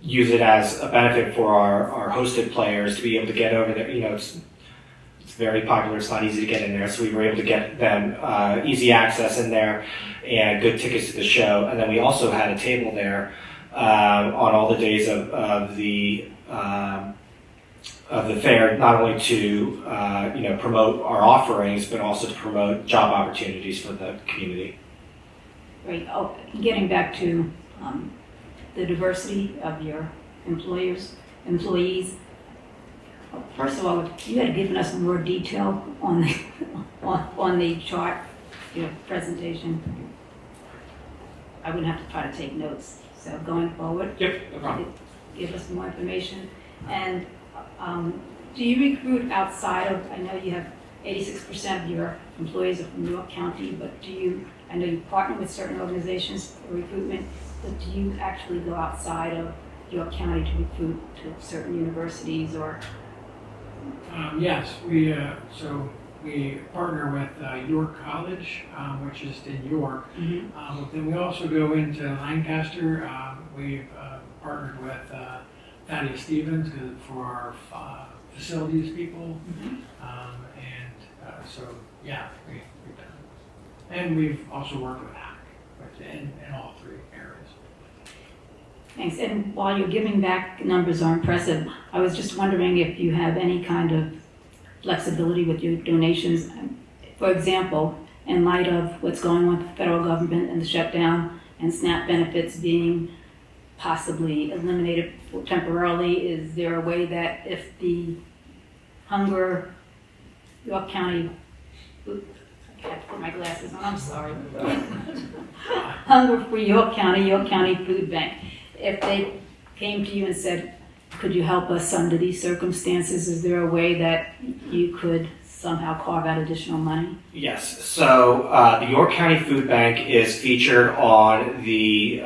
use it as a benefit for our hosted players to be able to get over there. It's very popular, it's not easy to get in there, so we were able to get them easy access in there and good tickets to the show, and then we also had a table there on all the days of the fair, not only to promote our offerings, but also to promote job opportunities for the community. Great. Oh, getting back to the diversity of your employees. First of all, if you had given us more detail on the chart, your presentation, I wouldn't have to try to take notes. So going forward, yep, no problem. Give us more information. And do you recruit outside of, I know you have 86% of your employees are from York County, but I know you partner with certain organizations for recruitment, but do you actually go outside of York County to recruit to certain universities or? Yes, we partner with York College, which is in York. Mm-hmm. Then we also go into Lancaster. We've partnered with Thaddeus Stevens for our facilities people. Mm-hmm. So yeah, we've done it. And we've also worked with HAC in all three areas. Thanks. And while you're giving back, numbers are impressive. I was just wondering if you have any kind of flexibility with your donations. For example, in light of what's going on with the federal government and the shutdown and SNAP benefits being possibly eliminated temporarily, is there a way that if the York County, I have to put my glasses on, I'm sorry. Hunger for York County Food Bank, if they came to you and said, could you help us under these circumstances, is there a way that you could somehow carve out additional money? Yes, so the York County Food Bank is featured on the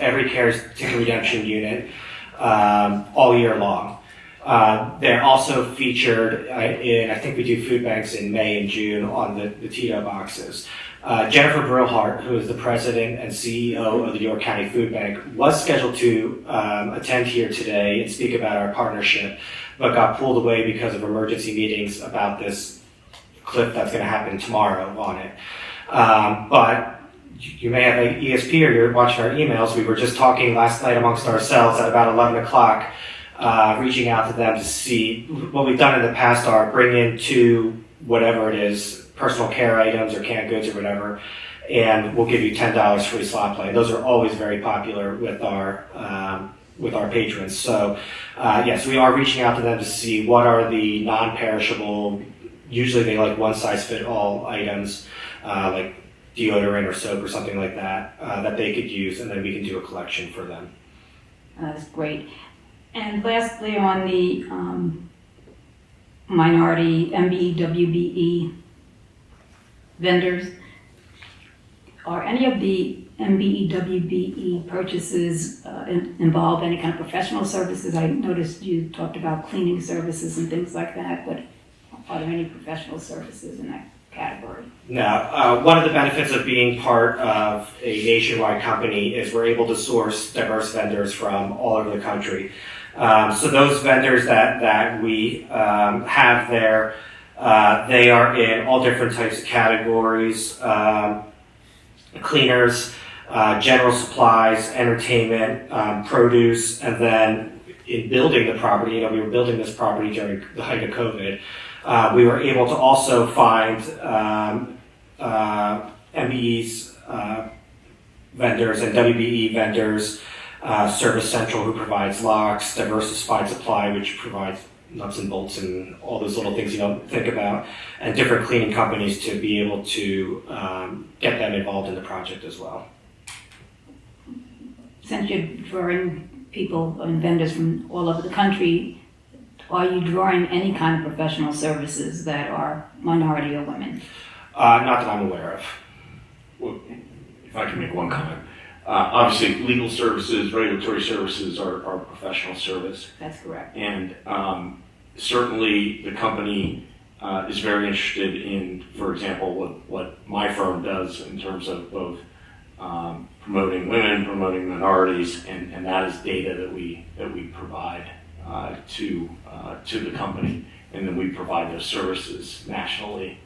Every Cares Ticket Redemption Unit all year long. They're also featured in, I think we do food banks in May and June on the Tito boxes. Jennifer Brillhart, who is the president and CEO of the York County Food Bank, was scheduled to attend here today and speak about our partnership, but got pulled away because of emergency meetings about this clip that's going to happen tomorrow on it. But you may have an ESP or you're watching our emails. We were just talking last night amongst ourselves at about 11 o'clock, reaching out to them to see what we've done in the past are bring in two, whatever it is, personal care items or canned goods or whatever, and we'll give you $10 free slot play. Those are always very popular with our patrons. So yes, we are reaching out to them to see what are the non-perishable. Usually they like one-size-fit-all items, like deodorant or soap or something like that, that they could use, and then we can do a collection for them. That's great. And lastly, on the minority MBWBE vendors, are any of the MBWBE purchases involve any kind of professional services? I noticed you talked about cleaning services and things like that, but are there any professional services in that category? No. One of the benefits of being part of a nationwide company is we're able to source diverse vendors from all over the country. So those vendors that we have there, they are in all different types of categories, cleaners, general supplies, entertainment, produce, and then in building the property, we were building this property during the height of COVID, we were able to also find MBE's vendors and WBE vendors, Service Central, who provides locks, Diversified Supply, which provides nuts and bolts and all those little things you don't think about, and different cleaning companies to be able to get them involved in the project as well. Since you're drawing people and vendors from all over the country, are you drawing any kind of professional services that are minority or women? Not that I'm aware of. Well, if I can make one comment. Obviously, legal services, regulatory services are professional service. That's correct. And certainly the company is very interested in, for example, what my firm does in terms of both promoting women, promoting minorities, and that is data that we provide to the company, and then we provide those services nationally,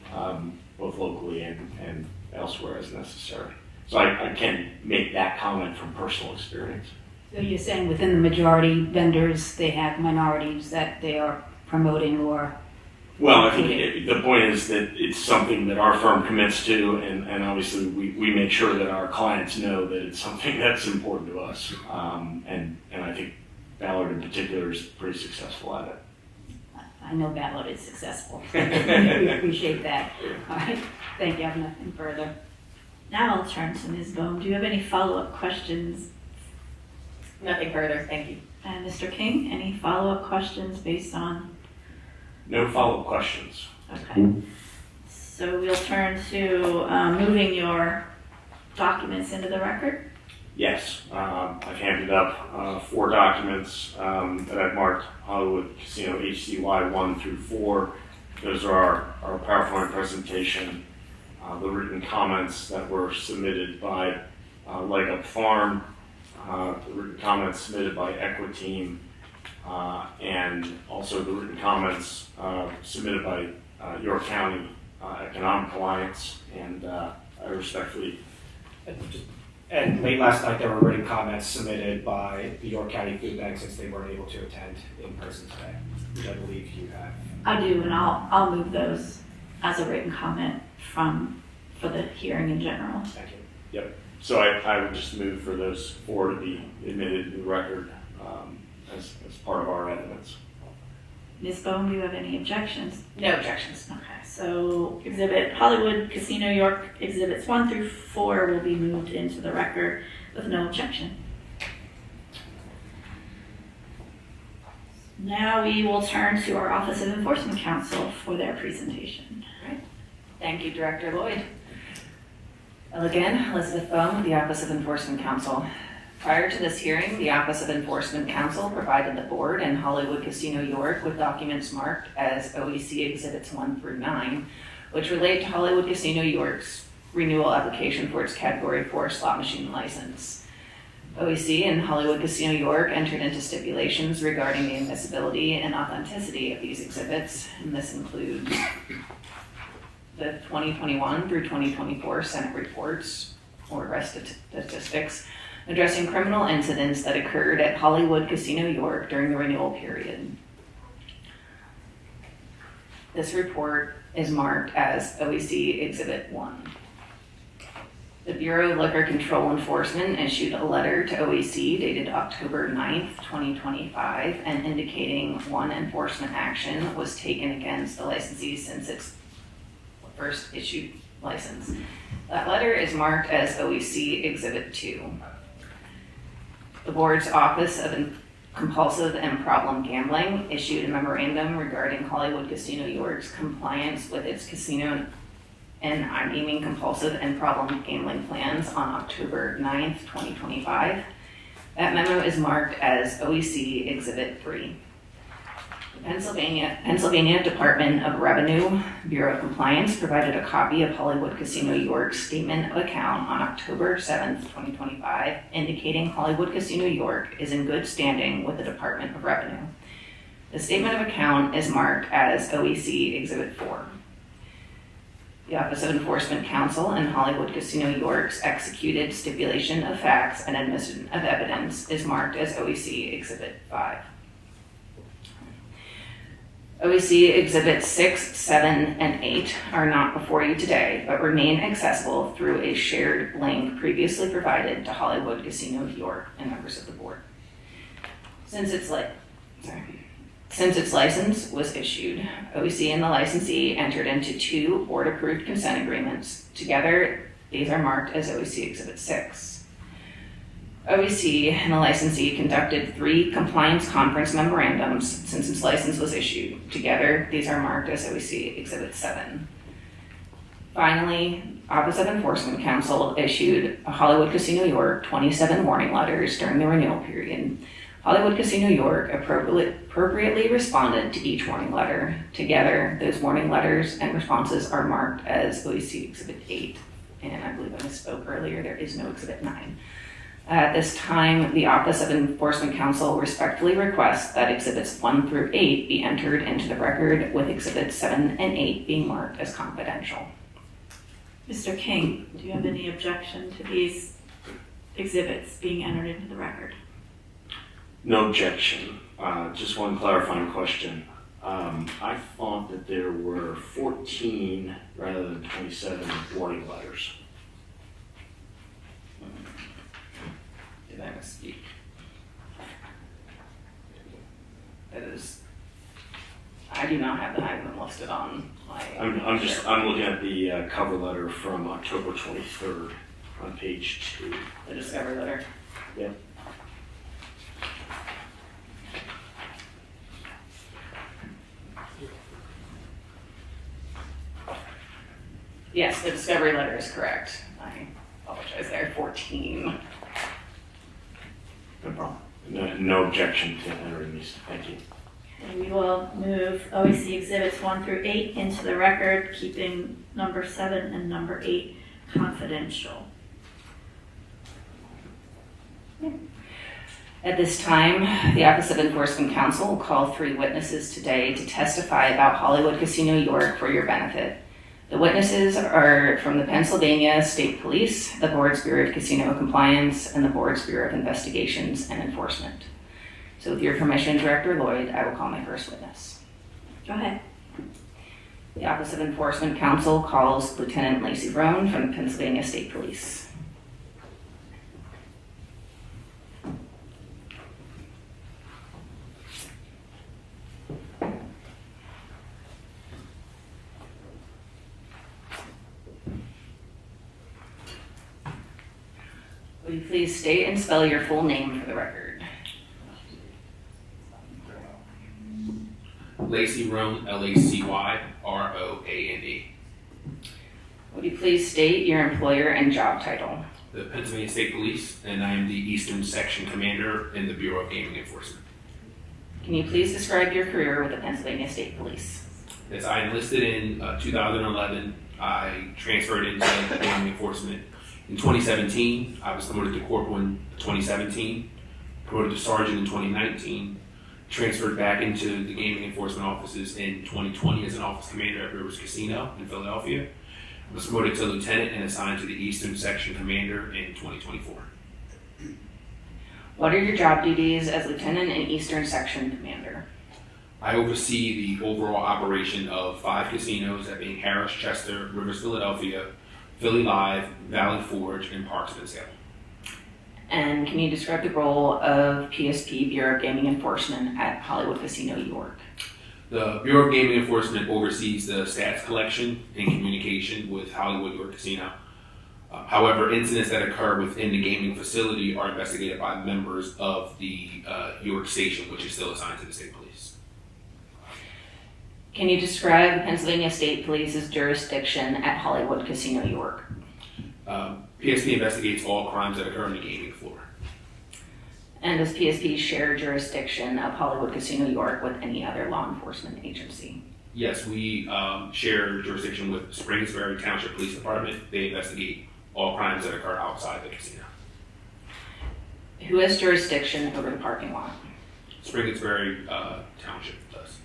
both locally and elsewhere as necessary. So I can make that comment from personal experience. So you're saying within the majority vendors, they have minorities that they are promoting or? Well, I think the point is that it's something that our firm commits to, and obviously we make sure that our clients know that it's something that's important to us. And I think Ballard in particular is pretty successful at it. I know Ballard is successful. We appreciate that. All right. Thank you. I have nothing further. Now I'll turn to Ms. Bohm. Do you have any follow-up questions? Nothing further, thank you. And Mr. King, any follow-up questions based on? No follow-up questions. Okay. So we'll turn to moving your documents into the record. Yes, I've handed up 4 documents that I've marked Hollywood Casino HCY 1 through 4. Those are our PowerPoint presentation, the written comments that were submitted by Leg Up Farm, the written comments submitted by Equiteam, and also the written comments submitted by York County Economic Alliance, and I respectfully. And late last night, there were written comments submitted by the York County Food Bank since they weren't able to attend in person today, which I believe you have. I do, and I'll move those as a written comment for the hearing in general. Thank you. Yep. So I would just move for those 4 to be admitted to the record as part of our evidence. Ms. Bohm, do you have any objections? No objections. Okay, so Hollywood Casino York exhibits 1 through 4 will be moved into the record with no objection. Now we will turn to our Office of Enforcement Counsel for their presentation. Right. Thank you, Director Lloyd. Well, again, Elizabeth Bohm with the Office of Enforcement Counsel. Prior to this hearing, the Office of Enforcement Counsel provided the Board and Hollywood Casino York with documents marked as OEC Exhibits 1 through 9, which relate to Hollywood Casino York's renewal application for its Category 4 slot machine license. OEC and Hollywood Casino York entered into stipulations regarding the admissibility and authenticity of these exhibits, and this includes the 2021 through 2024 Senate reports or arrest statistics addressing criminal incidents that occurred at Hollywood Casino York during the renewal period. This report is marked as OEC Exhibit 1. The Bureau of Liquor Control Enforcement issued a letter to OEC dated October 9th, 2025, and indicating one enforcement action was taken against the licensee since its first issued license. That letter is marked as OEC Exhibit 2. The board's Office of Compulsive and Problem Gambling issued a memorandum regarding Hollywood Casino York's compliance with its casino and iGaming compulsive and problem gambling plans on October 9th, 2025. That memo is marked as OEC Exhibit 3. The Pennsylvania Department of Revenue Bureau of Compliance provided a copy of Hollywood Casino York's statement of account on October 7th, 2025, indicating Hollywood Casino York is in good standing with the Department of Revenue. The statement of account is marked as OEC Exhibit 4. The Office of Enforcement Counsel and Hollywood Casino York's executed stipulation of facts and admission of evidence is marked as OEC Exhibit 5. OEC Exhibits 6, 7, and 8 are not before you today, but remain accessible through a shared link previously provided to Hollywood Casino York and members of the board. Since its license was issued, OEC and the licensee entered into 2 board-approved consent agreements. Together, these are marked as OEC Exhibit 6. OEC and the licensee conducted 3 compliance conference memorandums since its license was issued. Together, these are marked as OEC Exhibit 7. Finally, Office of Enforcement Counsel issued a Hollywood Casino York 27 warning letters during the renewal period. Hollywood Casino York appropriately responded to each warning letter. Together, those warning letters and responses are marked as OEC Exhibit 8. And I believe I misspoke earlier, there is no Exhibit 9. At this time, the Office of Enforcement Counsel respectfully requests that Exhibits 1 through 8 be entered into the record, with Exhibits 7 and 8 being marked as confidential. Mr. King, do you have any objection to these exhibits being entered into the record? No objection. Just one clarifying question. I thought that there were 14 rather than 27 warning letters. Did I misspeak? That is, I do not have the item listed on my. I'm looking at the cover letter from October 23rd on page 2. The discovery letter. Yep. Yes, the discovery letter is correct. I apologize there. 14. No problem. No objection to entering these. Thank you. And we will move OEC Exhibits 1 through 8 into the record, keeping number 7 and number 8 confidential. At this time, the Office of Enforcement Counsel will call 3 witnesses today to testify about Hollywood Casino York for your benefit. The witnesses are from the Pennsylvania State Police, the Board's Bureau of Casino Compliance, and the Board's Bureau of Investigations and Enforcement. So with your permission, Director Lloyd, I will call my first witness. Go ahead. The Office of Enforcement Counsel calls Lieutenant Lacey Roan from the Pennsylvania State Police. Will you please state and spell your full name for the record? Lacey Roan, Lacyroane. Would you please state your employer and job title? The Pennsylvania State Police, and I am the Eastern Section Commander in the Bureau of Gaming Enforcement. Can you please describe your career with the Pennsylvania State Police? Yes, I enlisted in 2011. I transferred into gaming enforcement in 2017. I was promoted to corporal in 2017, promoted to sergeant in 2019, transferred back into the gaming enforcement offices in 2020 as an office commander at Rivers Casino in Philadelphia. I was promoted to lieutenant and assigned to the Eastern Section Commander in 2024. What are your job duties as lieutenant and Eastern Section Commander? I oversee the overall operation of 5 casinos, that being Harris, Chester, Rivers, Philadelphia, Philly Live, Valley Forge, and Parksman Salem. And can you describe the role of PSP, Bureau of Gaming Enforcement, at Hollywood Casino York? The Bureau of Gaming Enforcement oversees the stats collection and communication with Hollywood York Casino. However, incidents that occur within the gaming facility are investigated by members of the York Station, which is still assigned to the state police. Can you describe Pennsylvania State Police's jurisdiction at Hollywood Casino York? PSP investigates all crimes that occur on the gaming floor. And does PSP share jurisdiction of Hollywood Casino York with any other law enforcement agency? Yes, we share jurisdiction with Springersbury Township Police Department. They investigate all crimes that occur outside the casino. Who has jurisdiction over the parking lot? Springersbury Township does.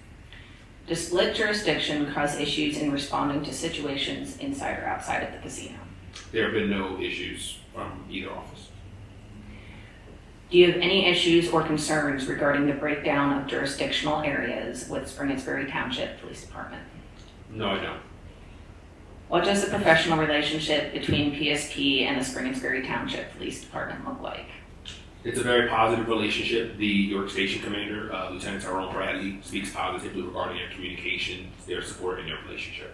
Does split jurisdiction cause issues in responding to situations inside or outside of the casino? There have been no issues from either office. Do you have any issues or concerns regarding the breakdown of jurisdictional areas with Springersbury Township Police Department? No, I don't. What does the professional relationship between PSP and the Springersbury Township Police Department look like? It's a very positive relationship. The York Station Commander, Lieutenant Tyrone Bradley, speaks positively regarding their communication, their support, and their relationship.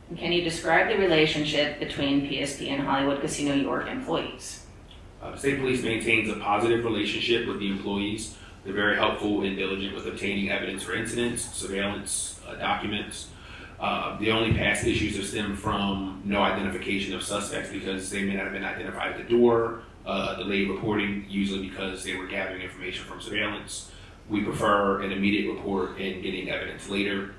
And can you describe the relationship between PSP and Hollywood Casino York employees? The state police maintains a positive relationship with the employees. They're very helpful and diligent with obtaining evidence for incidents, surveillance, documents. The only past issues have stemmed from no identification of suspects because they may not have been identified at the door, delayed reporting, usually because they were gathering information from surveillance. We prefer an immediate report and getting evidence later.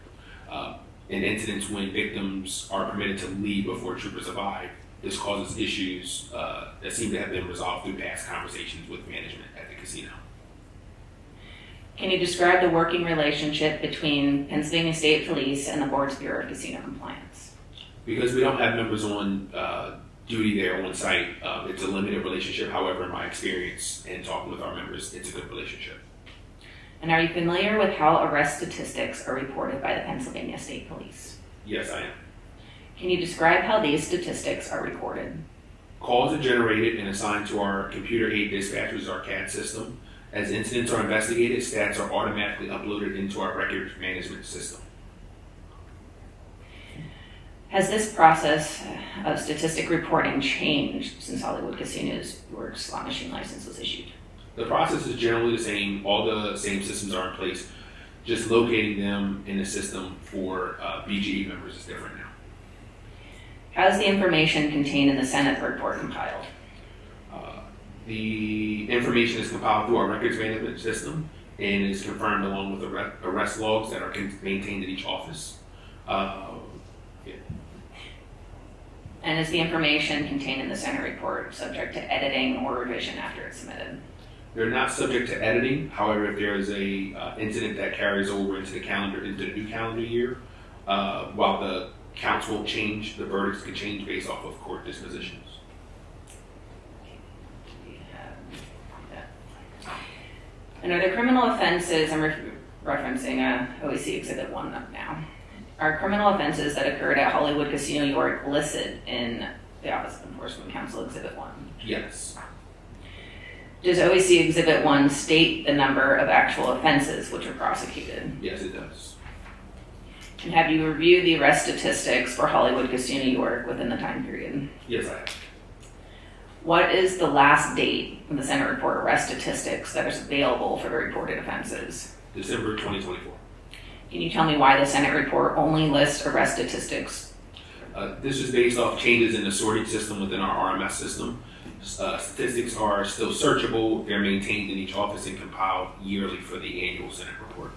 In incidents when victims are permitted to leave before troopers arrive, this causes issues that seem to have been resolved through past conversations with management at the casino. Can you describe the working relationship between Pennsylvania State Police and the Board's Bureau of Casino Compliance? Because we don't have members on duty there on site, it's a limited relationship. However, in my experience and talking with our members, it's a good relationship. And are you familiar with how arrest statistics are reported by the Pennsylvania State Police? Yes, I am. Can you describe how these statistics are recorded? Calls are generated and assigned to our computer-aided dispatchers, our CAD system. As incidents are investigated, stats are automatically uploaded into our records management system. Has this process of statistic reporting changed since Hollywood Casino York's slot machine license was issued? The process is generally the same. All the same systems are in place. Just locating them in the system for BGE members is different now. How is the information contained in the Senate report compiled? The information is compiled through our records management system and is confirmed along with the arrest logs that are maintained at each office. And is the information contained in the Senate report subject to editing or revision after it's submitted? They're not subject to editing. However, if there is a incident that carries over into the new calendar year, while the counts won't change, the verdicts can change based off of court dispositions. And are there criminal offenses, I'm referencing OEC Exhibit 1 now, are criminal offenses that occurred at Hollywood Casino York listed in the Office of Enforcement Counsel Exhibit 1? Yes. Does OEC Exhibit 1 state the number of actual offenses which were prosecuted? Yes, it does. And have you reviewed the arrest statistics for Hollywood Casino York within the time period? Yes, I have. What is the last date in the Senate report arrest statistics that is available for the reported offenses? December 2024. Can you tell me why the Senate report only lists arrest statistics? This is based off changes in the sorting system within our RMS system. Statistics are still searchable. They're maintained in each office and compiled yearly for the annual Senate report.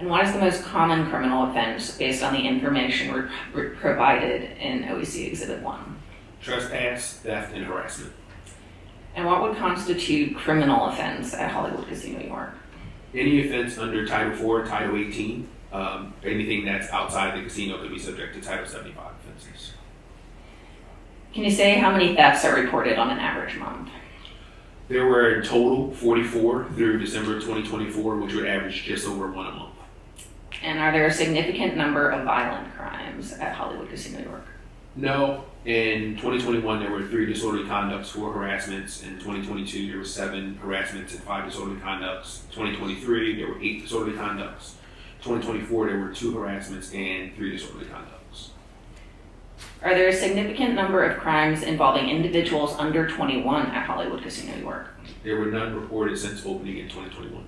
And what is the most common criminal offense based on the information provided in OEC Exhibit 1? Trespass, theft, and harassment. And what would constitute criminal offense at Hollywood Casino York? Any offense under Title 4, Title 18, anything that's outside the casino could be subject to Title 75 offenses. Can you say how many thefts are reported on an average month? There were in total 44 through December 2024, which would average just over one a month. And are there a significant number of violent crimes at Hollywood Casino York? No. In 2021, there were 3 disorderly conducts, 4 harassments. In 2022, there were 7 harassments and 5 disorderly conducts. 2023, there were 8 disorderly conducts. 2024, there were 2 harassments and 3 disorderly conducts. Are there a significant number of crimes involving individuals under 21 at Hollywood Casino York? There were none reported since opening in 2021.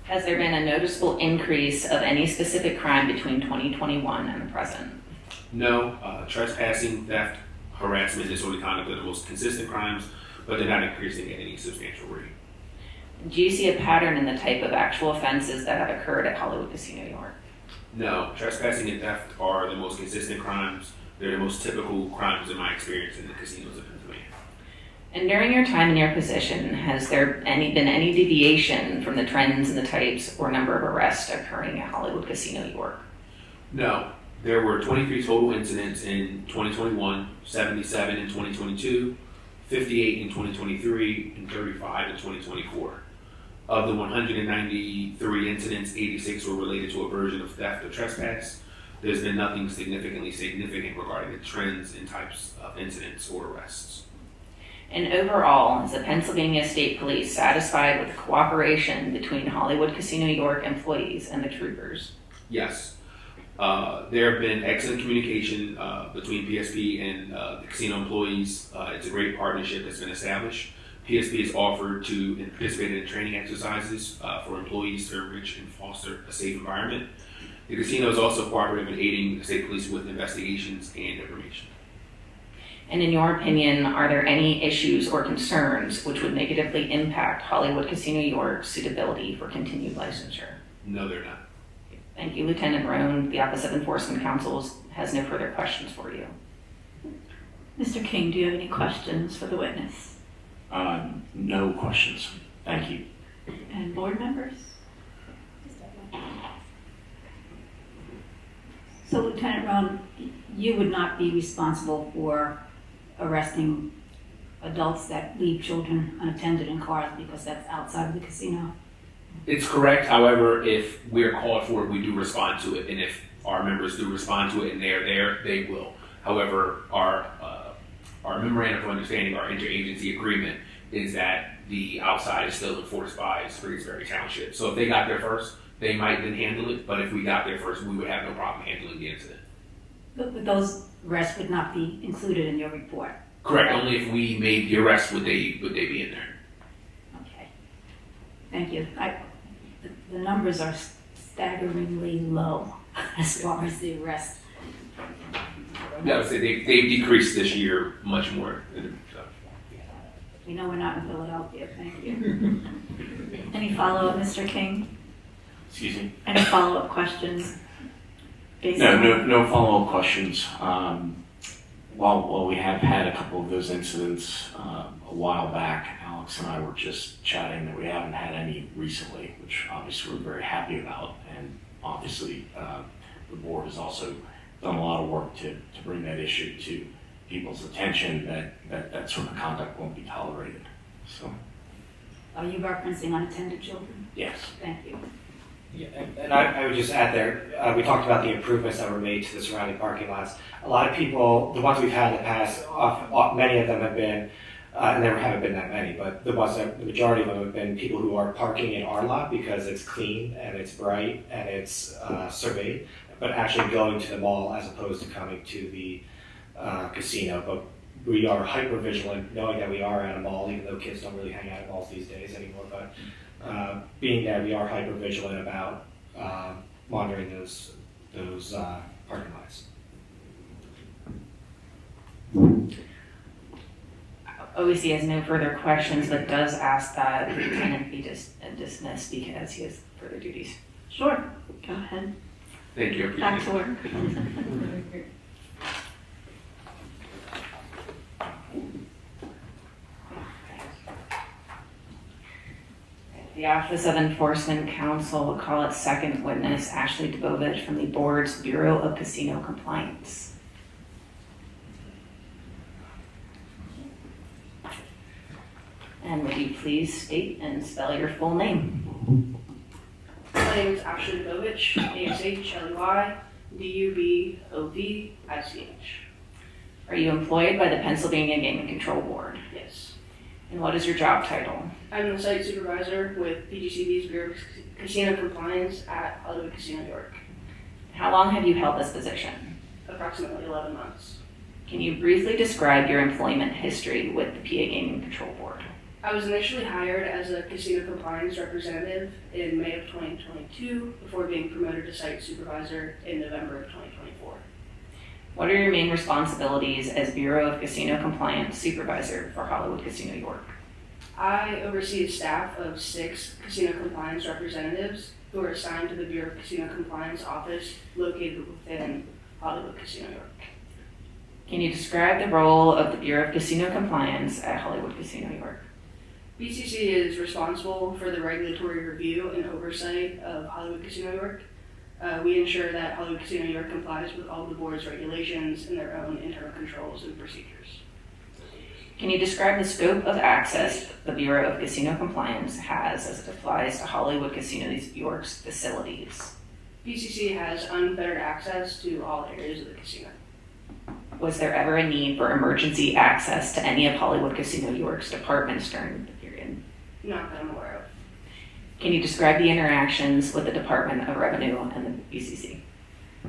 Has there been a noticeable increase of any specific crime between 2021 and the present? No. Trespassing, theft, harassment, disorderly conduct are the most consistent crimes, but they're not increasing at any substantial rate. Do you see a pattern in the type of actual offenses that have occurred at Hollywood Casino York? No. Trespassing and theft are the most consistent crimes. They're the most typical crimes in my experience in the casinos of Pennsylvania. And during your time in your position, has there been any deviation from the trends and the types or number of arrests occurring at Hollywood Casino York? No. There were 23 total incidents in 2021, 77 in 2022, 58 in 2023, and 35 in 2024. Of the 193 incidents, 86 were related to a version of theft or trespass. There's been nothing significant regarding the trends and types of incidents or arrests. And overall, is the Pennsylvania State Police satisfied with the cooperation between Hollywood Casino York employees and the troopers? Yes. There have been excellent communication between PSP and the casino employees. It's a great partnership that's been established. PSP has offered to and participated in training exercises for employees to enrich and foster a safe environment. The casino is also cooperative in aiding the state police with investigations and information. And in your opinion, are there any issues or concerns which would negatively impact Hollywood Casino York's suitability for continued licensure? No, they're not. Thank you, Lieutenant Roan. The Office of Enforcement Counsel has no further questions for you. Mr. King, do you have any questions for the witness? No questions. Thank you. And board members? So Lieutenant Roan, you would not be responsible for arresting adults that leave children unattended in cars because that's outside of the casino? It's correct. However, if we're called for it, we do respond to it. And if our members do respond to it and they're there, they will. However, our memorandum of understanding, our interagency agreement, is that the outside is still enforced by Springsbury Township. So if they got there first, they might then handle it. But if we got there first, we would have no problem handling the incident. But those arrests would not be included in your report? Correct. Only if we made the arrest would they be in there. Okay. Thank you. The numbers are staggeringly low as far as the arrests. Yeah, I would say they've decreased this year much more. We know we're not in Philadelphia. Thank you. Any follow-up, Mr. King? Excuse me? Any follow-up questions? No follow-up questions. While we have had a couple of those incidents a while back, Alex and I were just chatting that we haven't had any recently, which obviously we're very happy about. And obviously the board has also done a lot of work to bring that issue to people's attention that sort of conduct won't be tolerated. So. Are you referencing unattended children? Yes. Thank you. Yeah, and I would just add there, we talked about the improvements that were made to the surrounding parking lots. A lot of people, the ones we've had in the past, many of them have been, and there haven't been that many, but the majority of them have been people who are parking in our lot because it's clean and it's bright and it's surveyed, but actually going to the mall as opposed to coming to the casino. But we are hyper vigilant, knowing that we are at a mall, even though kids don't really hang out at malls these days anymore. But being that we are hyper vigilant about monitoring those parking lots. OEC has no further questions, but does ask that the lieutenant be dismissed because he has further duties. Sure. Go ahead. Thank you. I appreciate Back it. to work. The Office of Enforcement Counsel will call its second witness, Ashley Dubovich, from the board's Bureau of Casino Compliance. And would you please state and spell your full name? My name is Ashley Dubovich, ASHLEY, DUBOVICH. Are you employed by the Pennsylvania Gaming Control Board? Yes. And what is your job title? I'm the site supervisor with PGCB's Bureau of Casino Compliance at Hollywood Casino New York. How long have you held this position? Approximately 11 months. Can you briefly describe your employment history with the PA Gaming Control Board? I was initially hired as a casino compliance representative in May of 2022 before being promoted to site supervisor in November of 2024. What are your main responsibilities as Bureau of Casino Compliance Supervisor for Hollywood Casino York? I oversee a staff of 6 casino compliance representatives who are assigned to the Bureau of Casino Compliance office located within Hollywood Casino York. Can you describe the role of the Bureau of Casino Compliance at Hollywood Casino York? BCC is responsible for the regulatory review and oversight of Hollywood Casino York. We ensure that Hollywood Casino York complies with all the board's regulations and their own internal controls and procedures. Can you describe the scope of access the Bureau of Casino Compliance has as it applies to Hollywood Casino York's facilities? BCC has unfettered access to all areas of the casino. Was there ever a need for emergency access to any of Hollywood Casino York's departments during the period? Not that I'm aware of. Can you describe the interactions with the Department of Revenue and the BCC?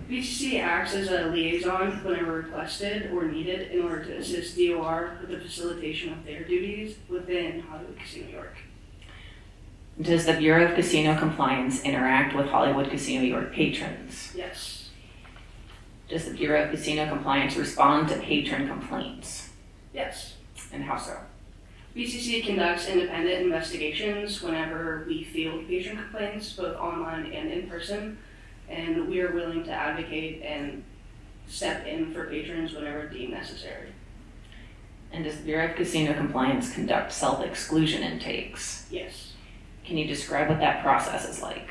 BCC acts as a liaison whenever requested or needed in order to assist DOR with the facilitation of their duties within Hollywood Casino York. Does the Bureau of Casino Compliance interact with Hollywood Casino York patrons? Yes. Does the Bureau of Casino Compliance respond to patron complaints? Yes. And how so? BCC conducts independent investigations whenever we field patron complaints, both online and in person, and we are willing to advocate and step in for patrons whenever deemed necessary. And does the Bureau of Casino Compliance conduct self-exclusion intakes? Yes. Can you describe what that process is like?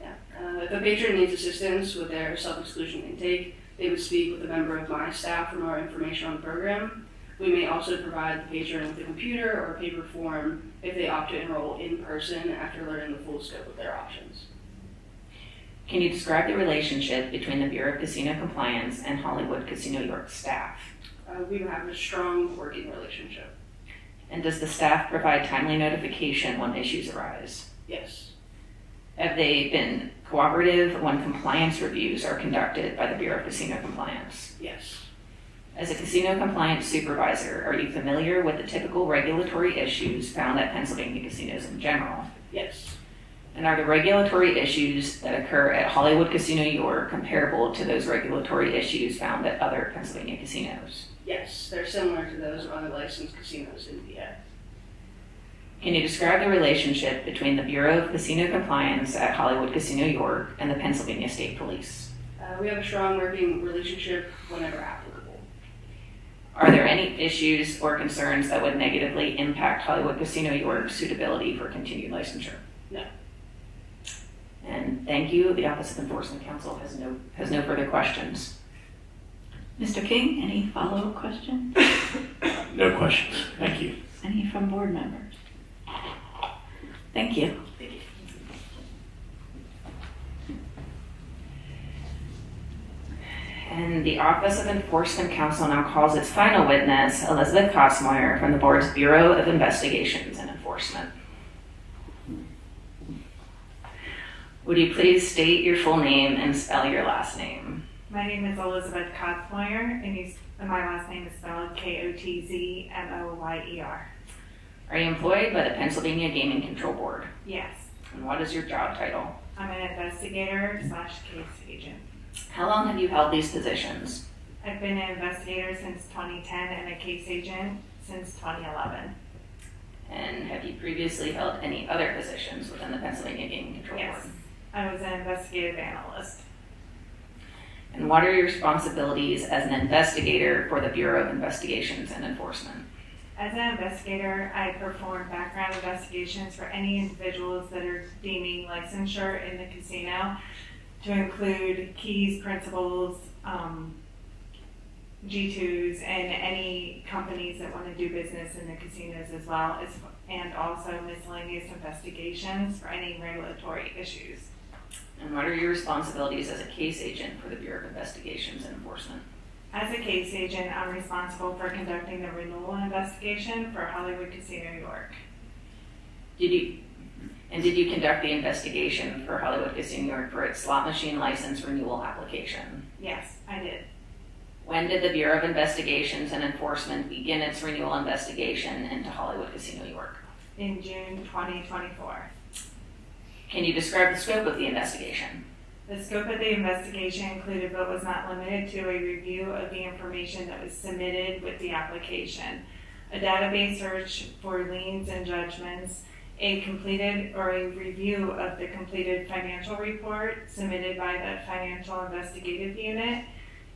Yeah. If a patron needs assistance with their self-exclusion intake, they would speak with a member of my staff for more information on the program. We may also provide the patron with a computer or paper form if they opt to enroll in person after learning the full scope of their options. Can you describe the relationship between the Bureau of Casino Compliance and Hollywood Casino York staff? We have a strong working relationship. And does the staff provide timely notification when issues arise? Yes. Have they been cooperative when compliance reviews are conducted by the Bureau of Casino Compliance? Yes. As a casino compliance supervisor, are you familiar with the typical regulatory issues found at Pennsylvania casinos in general? Yes. And are the regulatory issues that occur at Hollywood Casino York comparable to those regulatory issues found at other Pennsylvania casinos? Yes, they're similar to those of other licensed casinos in PA. Can you describe the relationship between the Bureau of Casino Compliance at Hollywood Casino York and the Pennsylvania State Police? We have a strong working relationship whenever applicable. Are there any issues or concerns that would negatively impact Hollywood Casino York's suitability for continued licensure? No. And thank you. The Office of Enforcement Counsel has no further questions. Mr. King, any follow-up questions? No questions. Thank you. Any from board members? Thank you. And the Office of Enforcement Counsel now calls its final witness, Elizabeth Kotzmeyer, from the Board's Bureau of Investigations and Enforcement. Would you please state your full name and spell your last name? My name is Elizabeth Kotzmeyer, and my last name is spelled Kotzmoyer. Are you employed by the Pennsylvania Gaming Control Board? Yes. And what is your job title? I'm an investigator/case agent. How long have you held these positions? I've been an investigator since 2010 and a case agent since 2011. And have you previously held any other positions within the Pennsylvania Gaming Control Yes. Board? I was an investigative analyst. And what are your responsibilities as an investigator for the Bureau of Investigations and Enforcement? As an investigator, I perform background investigations for any individuals that are deeming licensure in the casino, to include keys, principals, G2s, and any companies that want to do business in the casinos as well, and also miscellaneous investigations for any regulatory issues. And what are your responsibilities as a case agent for the Bureau of Investigations and Enforcement? As a case agent, I'm responsible for conducting the renewal investigation for Hollywood Casino York. Did you conduct the investigation for Hollywood Casino York for its slot machine license renewal application? Yes, I did. When did the Bureau of Investigations and Enforcement begin its renewal investigation into Hollywood Casino York? In June 2024. Can you describe the scope of the investigation? The scope of the investigation included but was not limited to a review of the information that was submitted with the application, a database search for liens and judgments, a completed or a review of the completed financial report submitted by the Financial Investigative Unit,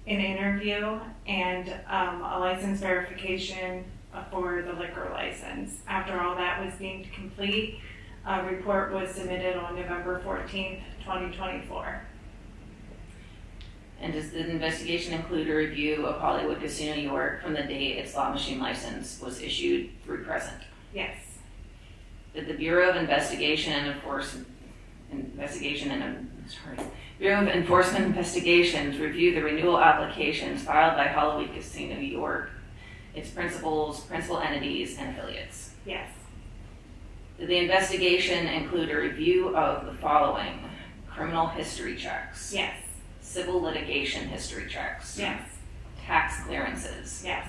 an interview, and a license verification for the liquor license. After all that was deemed complete, a report was submitted on November 14th, 2024. And does the investigation include a review of Hollywood Casino York from the date its slot machine license was issued through present? Yes. Did the Bureau of Bureau of Enforcement Investigations review the renewal applications filed by Hollywood Casino York, its principals, principal entities, and affiliates? Yes. Did the investigation include a review of the following: criminal history checks? Yes. Civil litigation history checks? Yes. Tax clearances? Yes.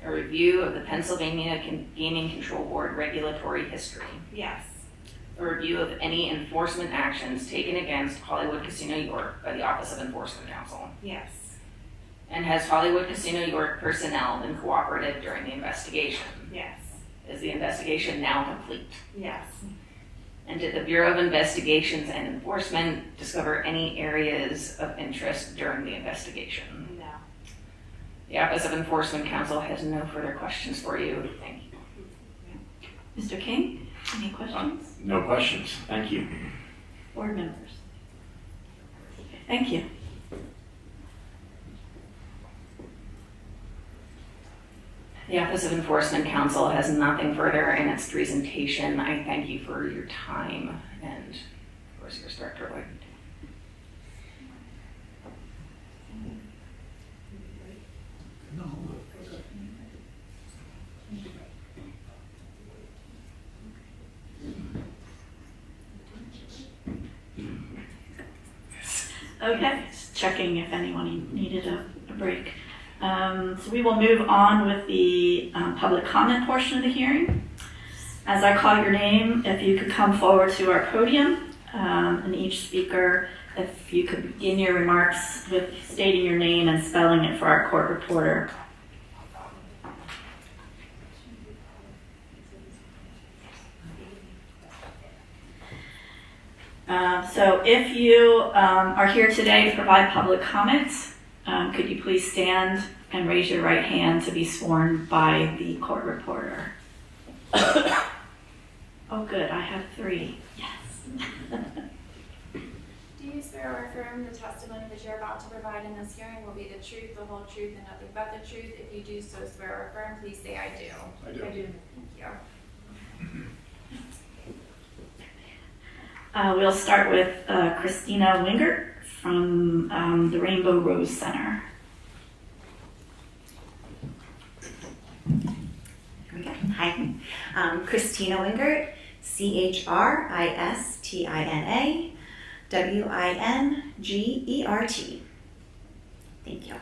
A review of the Pennsylvania Gaming Control Board regulatory history? Yes. A review of any enforcement actions taken against Hollywood Casino York by the Office of Enforcement Counsel? Yes. And has Hollywood Casino York personnel been cooperative during the investigation? Yes. Is the investigation now complete? Yes. And did the Bureau of Investigations and Enforcement discover any areas of interest during the investigation? No. The Office of Enforcement Counsel has no further questions for you. Thank you. Mr. King, any questions? No questions. Thank you. Board members? Thank you. The Office of Enforcement Counsel has nothing further in its presentation. I thank you for your time and, of course, your Director Lloyd. Okay, just checking if anyone needed a break. So we will move on with the public comment portion of the hearing. As I call your name, if you could come forward to our podium, and each speaker, if you could begin your remarks with stating your name and spelling it for our court reporter. So if you are here today to provide public comments, could you please stand and raise your right hand to be sworn by the court reporter? Oh, good. I have 3. Yes. Do you swear or affirm the testimony that you're about to provide in this hearing will be the truth, the whole truth, and nothing but the truth? If you do so swear or affirm, please say I do. I do. Thank you. We'll start with Christina Wingert from the Rainbow Rose Center. Hi, Christina Wingert, CHRISTINA WINGERT. Thank you.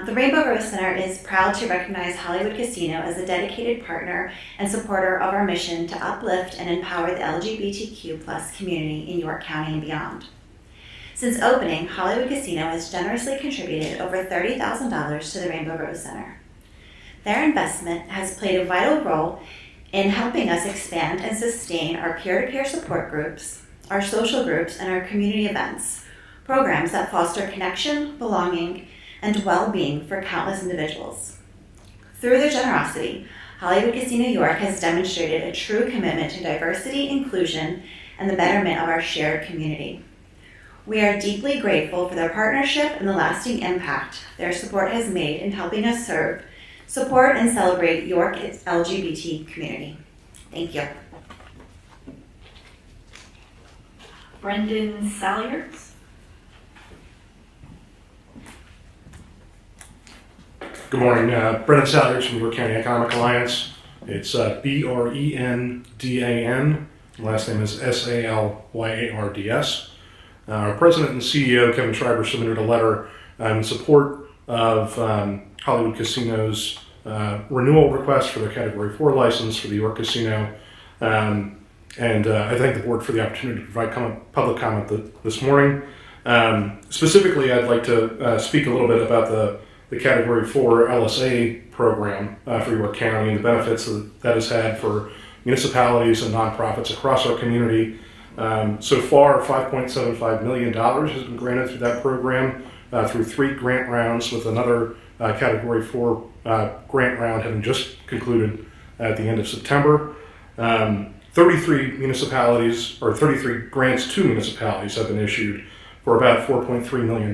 The Rainbow Rose Center is proud to recognize Hollywood Casino as a dedicated partner and supporter of our mission to uplift and empower the LGBTQ+ community in York County and beyond. Since opening, Hollywood Casino has generously contributed over $30,000 to the Rainbow Rose Center. Their investment has played a vital role in helping us expand and sustain our peer-to-peer support groups, our social groups, and our community events, programs that foster connection, belonging, and well-being for countless individuals. Through their generosity, Hollywood Casino York has demonstrated a true commitment to diversity, inclusion, and the betterment of our shared community. We are deeply grateful for their partnership and the lasting impact their support has made in helping us serve, support, and celebrate York's LGBT community. Thank you. Brendan Salyers. Good morning, Brendan Salyers from York County Economic Alliance. It's Brendan, last name is Salyards. Our president and CEO, Kevin Schreiber, submitted a letter in support of Hollywood Casino's renewal request for their Category 4 license for the York Casino. I thank the board for the opportunity to provide public comment this morning. Specifically, I'd like to speak a little bit about the Category 4 LSA program for York County and the benefits that has had for municipalities and nonprofits across our community. So far, $5.75 million has been granted through that program through 3 grant rounds, with another Category 4 grant round having just concluded at the end of September. 33 grants to municipalities have been issued for about $4.3 million.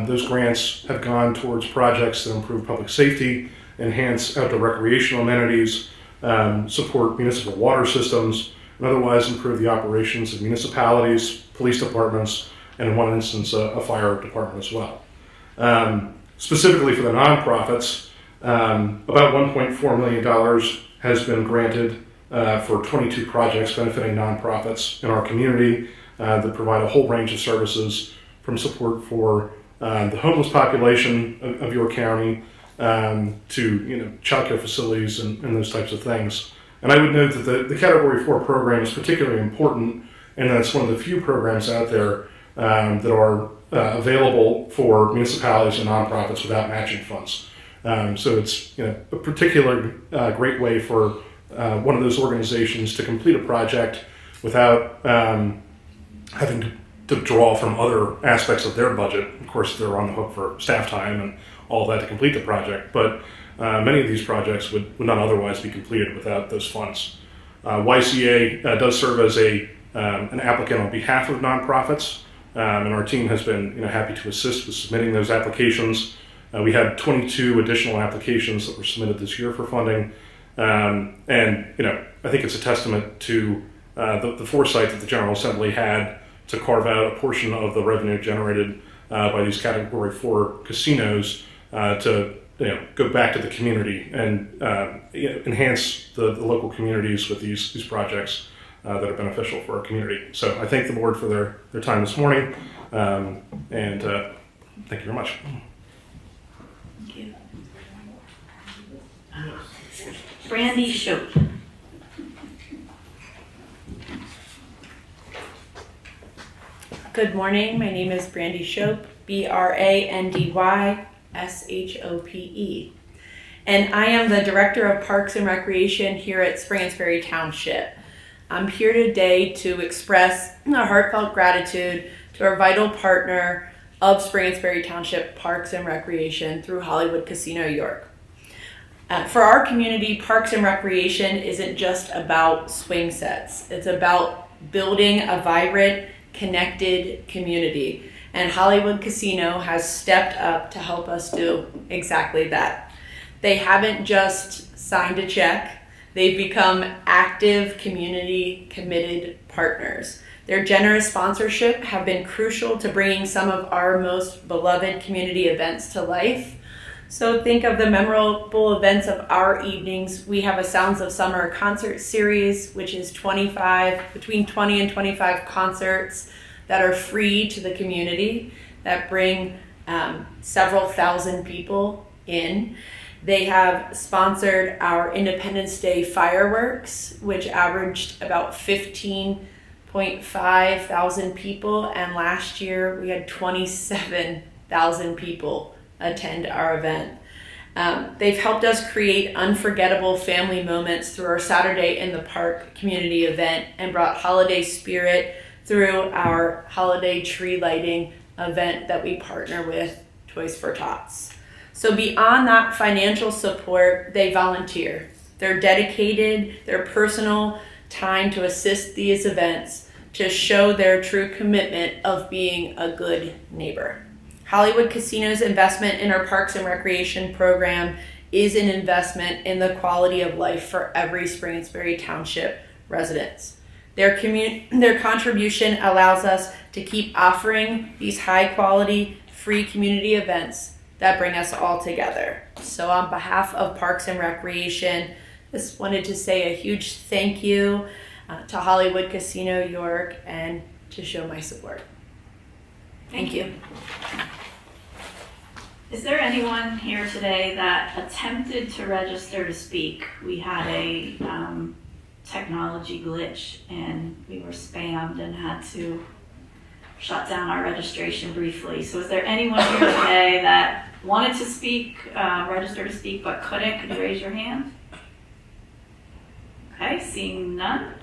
Those grants have gone towards projects that improve public safety, enhance outdoor recreational amenities, support municipal water systems, and otherwise improve the operations of municipalities, police departments, and in one instance, a fire department as well. Specifically for the nonprofits, about $1.4 million has been granted for 22 projects benefiting nonprofits in our community that provide a whole range of services, from support for the homeless population of York County to childcare facilities and those types of things. And I would note that the Category 4 program is particularly important, and that's one of the few programs out there that are available for municipalities and nonprofits without matching funds. So it's a particular great way for one of those organizations to complete a project without having to draw from other aspects of their budget. Of course, they're on the hook for staff time and all that to complete the project, but many of these projects would not otherwise be completed without those funds. YCA does serve as an applicant on behalf of nonprofits, and our team has been happy to assist with submitting those applications. We had 22 additional applications that were submitted this year for funding, and I think it's a testament to the foresight that the General Assembly had to carve out a portion of the revenue generated by these Category 4 casinos to go back to the community and enhance the local communities with these projects that are beneficial for our community. So I thank the board for their time this morning, and thank you very much. Thank you. Brandy Shope. Good morning. My name is Brandy Shope, BRANDYSHOPE, and I am the Director of Parks and Recreation here at Spransbury Township. I'm here today to express a heartfelt gratitude to our vital partner of Spransbury Township Parks and Recreation through Hollywood Casino York. For our community, Parks and Recreation isn't just about swing sets. It's about building a vibrant, connected community. And Hollywood Casino has stepped up to help us do exactly that. They haven't just signed a check. They've become active, community-committed partners. Their generous sponsorship have been crucial to bringing some of our most beloved community events to life. So think of the memorable events of our evenings. We have a Sounds of Summer concert series, which is between 20 and 25 concerts that are free to the community, that bring several thousand people in. They have sponsored our Independence Day fireworks, which averaged about 15.5 thousand people, and last year we had 27,000 people attend our event. They've helped us create unforgettable family moments through our Saturday in the Park community event and brought holiday spirit through our holiday tree lighting event that we partner with Toys for Tots. So beyond that financial support, they volunteer. They're dedicated their personal time to assist these events to show their true commitment of being a good neighbor. Hollywood Casino's investment in our Parks and Recreation program is an investment in the quality of life for every Springersbury Township residents. Their contribution allows us to keep offering these high quality free community events that bring us all together. So on behalf of Parks and Recreation, just wanted to say a huge thank you to Hollywood Casino York and to show my support. Thank you. Is there anyone here today that attempted to register to speak? We had a technology glitch and we were spammed and had to shut down our registration briefly. So is there anyone here today that wanted to speak, register to speak but couldn't? Could you raise your hand? Okay, seeing none.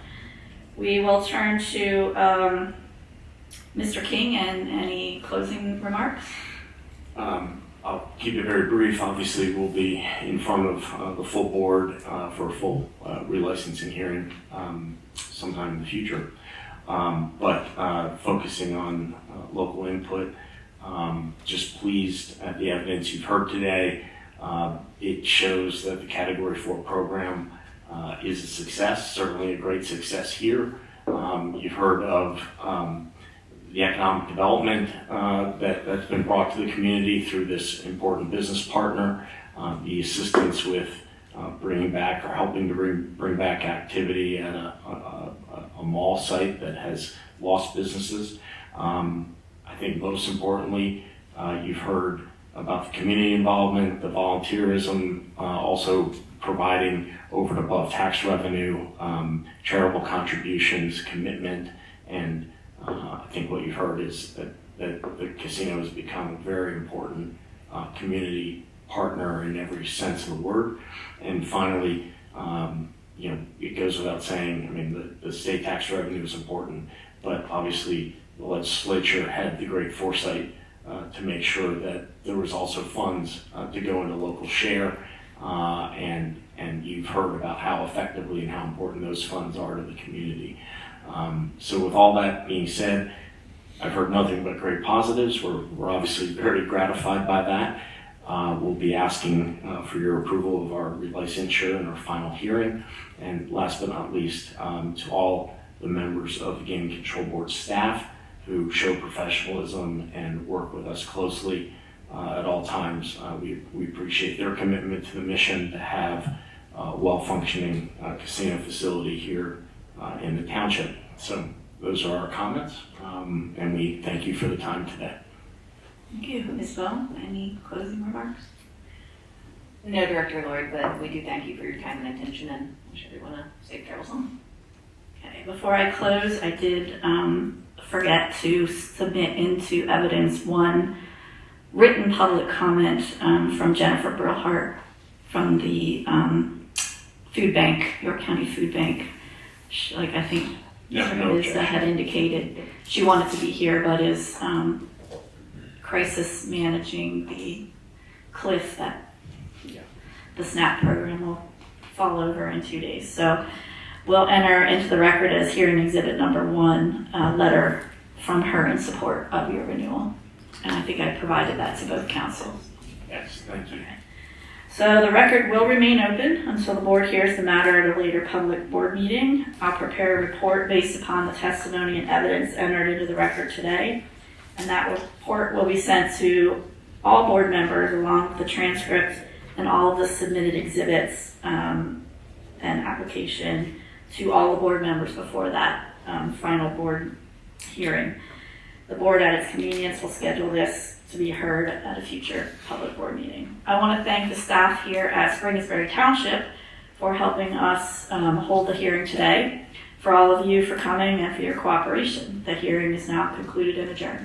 We will turn to Mr. King and any closing remarks. I'll keep it very brief. Obviously, we'll be in front of the full board for a full relicensing hearing sometime in the future. But focusing on local input, just pleased at the evidence you've heard today. It shows that the Category 4 program is a success, certainly a great success here. You've heard of the economic development that's been brought to the community through this important business partner, the assistance with bringing back or helping to bring back activity at a mall site that has lost businesses. I think most importantly, you've heard about the community involvement, the volunteerism, also providing over and above tax revenue, charitable contributions, commitment, and I think what you've heard is that the casino has become a very important community partner in every sense of the word. And finally, it goes without saying, I mean, the state tax revenue is important, but obviously the legislature had the great foresight to make sure that there was also funds to go into local share, and you've heard about how effectively and how important those funds are to the community. So with all that being said, I've heard nothing but great positives. We're obviously very gratified by that. We'll be asking for your approval of our relicensure and our final hearing. And last but not least, to all the members of the Gaming Control Board staff who show professionalism and work with us closely at all times. We appreciate their commitment to the mission to have a well-functioning casino facility here in the township. So those are our comments, and we thank you for the time today. Thank you. Ms. Bell, any closing remarks? No, Director Lloyd, but we do thank you for your time and attention and wish everyone a safe travels home. Okay, before I close, I did forget to submit into evidence one written public comment from Jennifer Burlhart from the food bank, York County Food Bank. I think had indicated she wanted to be here, but is crisis managing the cliff that the SNAP program will fall over in 2 days. So we'll enter into the record as hearing exhibit number 1, a letter from her in support of your renewal. And I think I provided that to both councils. Yes, thank you. So the record will remain open until the board hears the matter at a later public board meeting. I'll prepare a report based upon the testimony and evidence entered into the record today. And that report will be sent to all board members along with the transcript and all of the submitted exhibits and application to all the board members before that final board hearing. The board at its convenience will schedule this to be heard at a future public board meeting. I want to thank the staff here at Springersbury Township for helping us hold the hearing today. For all of you for coming and for your cooperation. The hearing is now concluded and adjourned.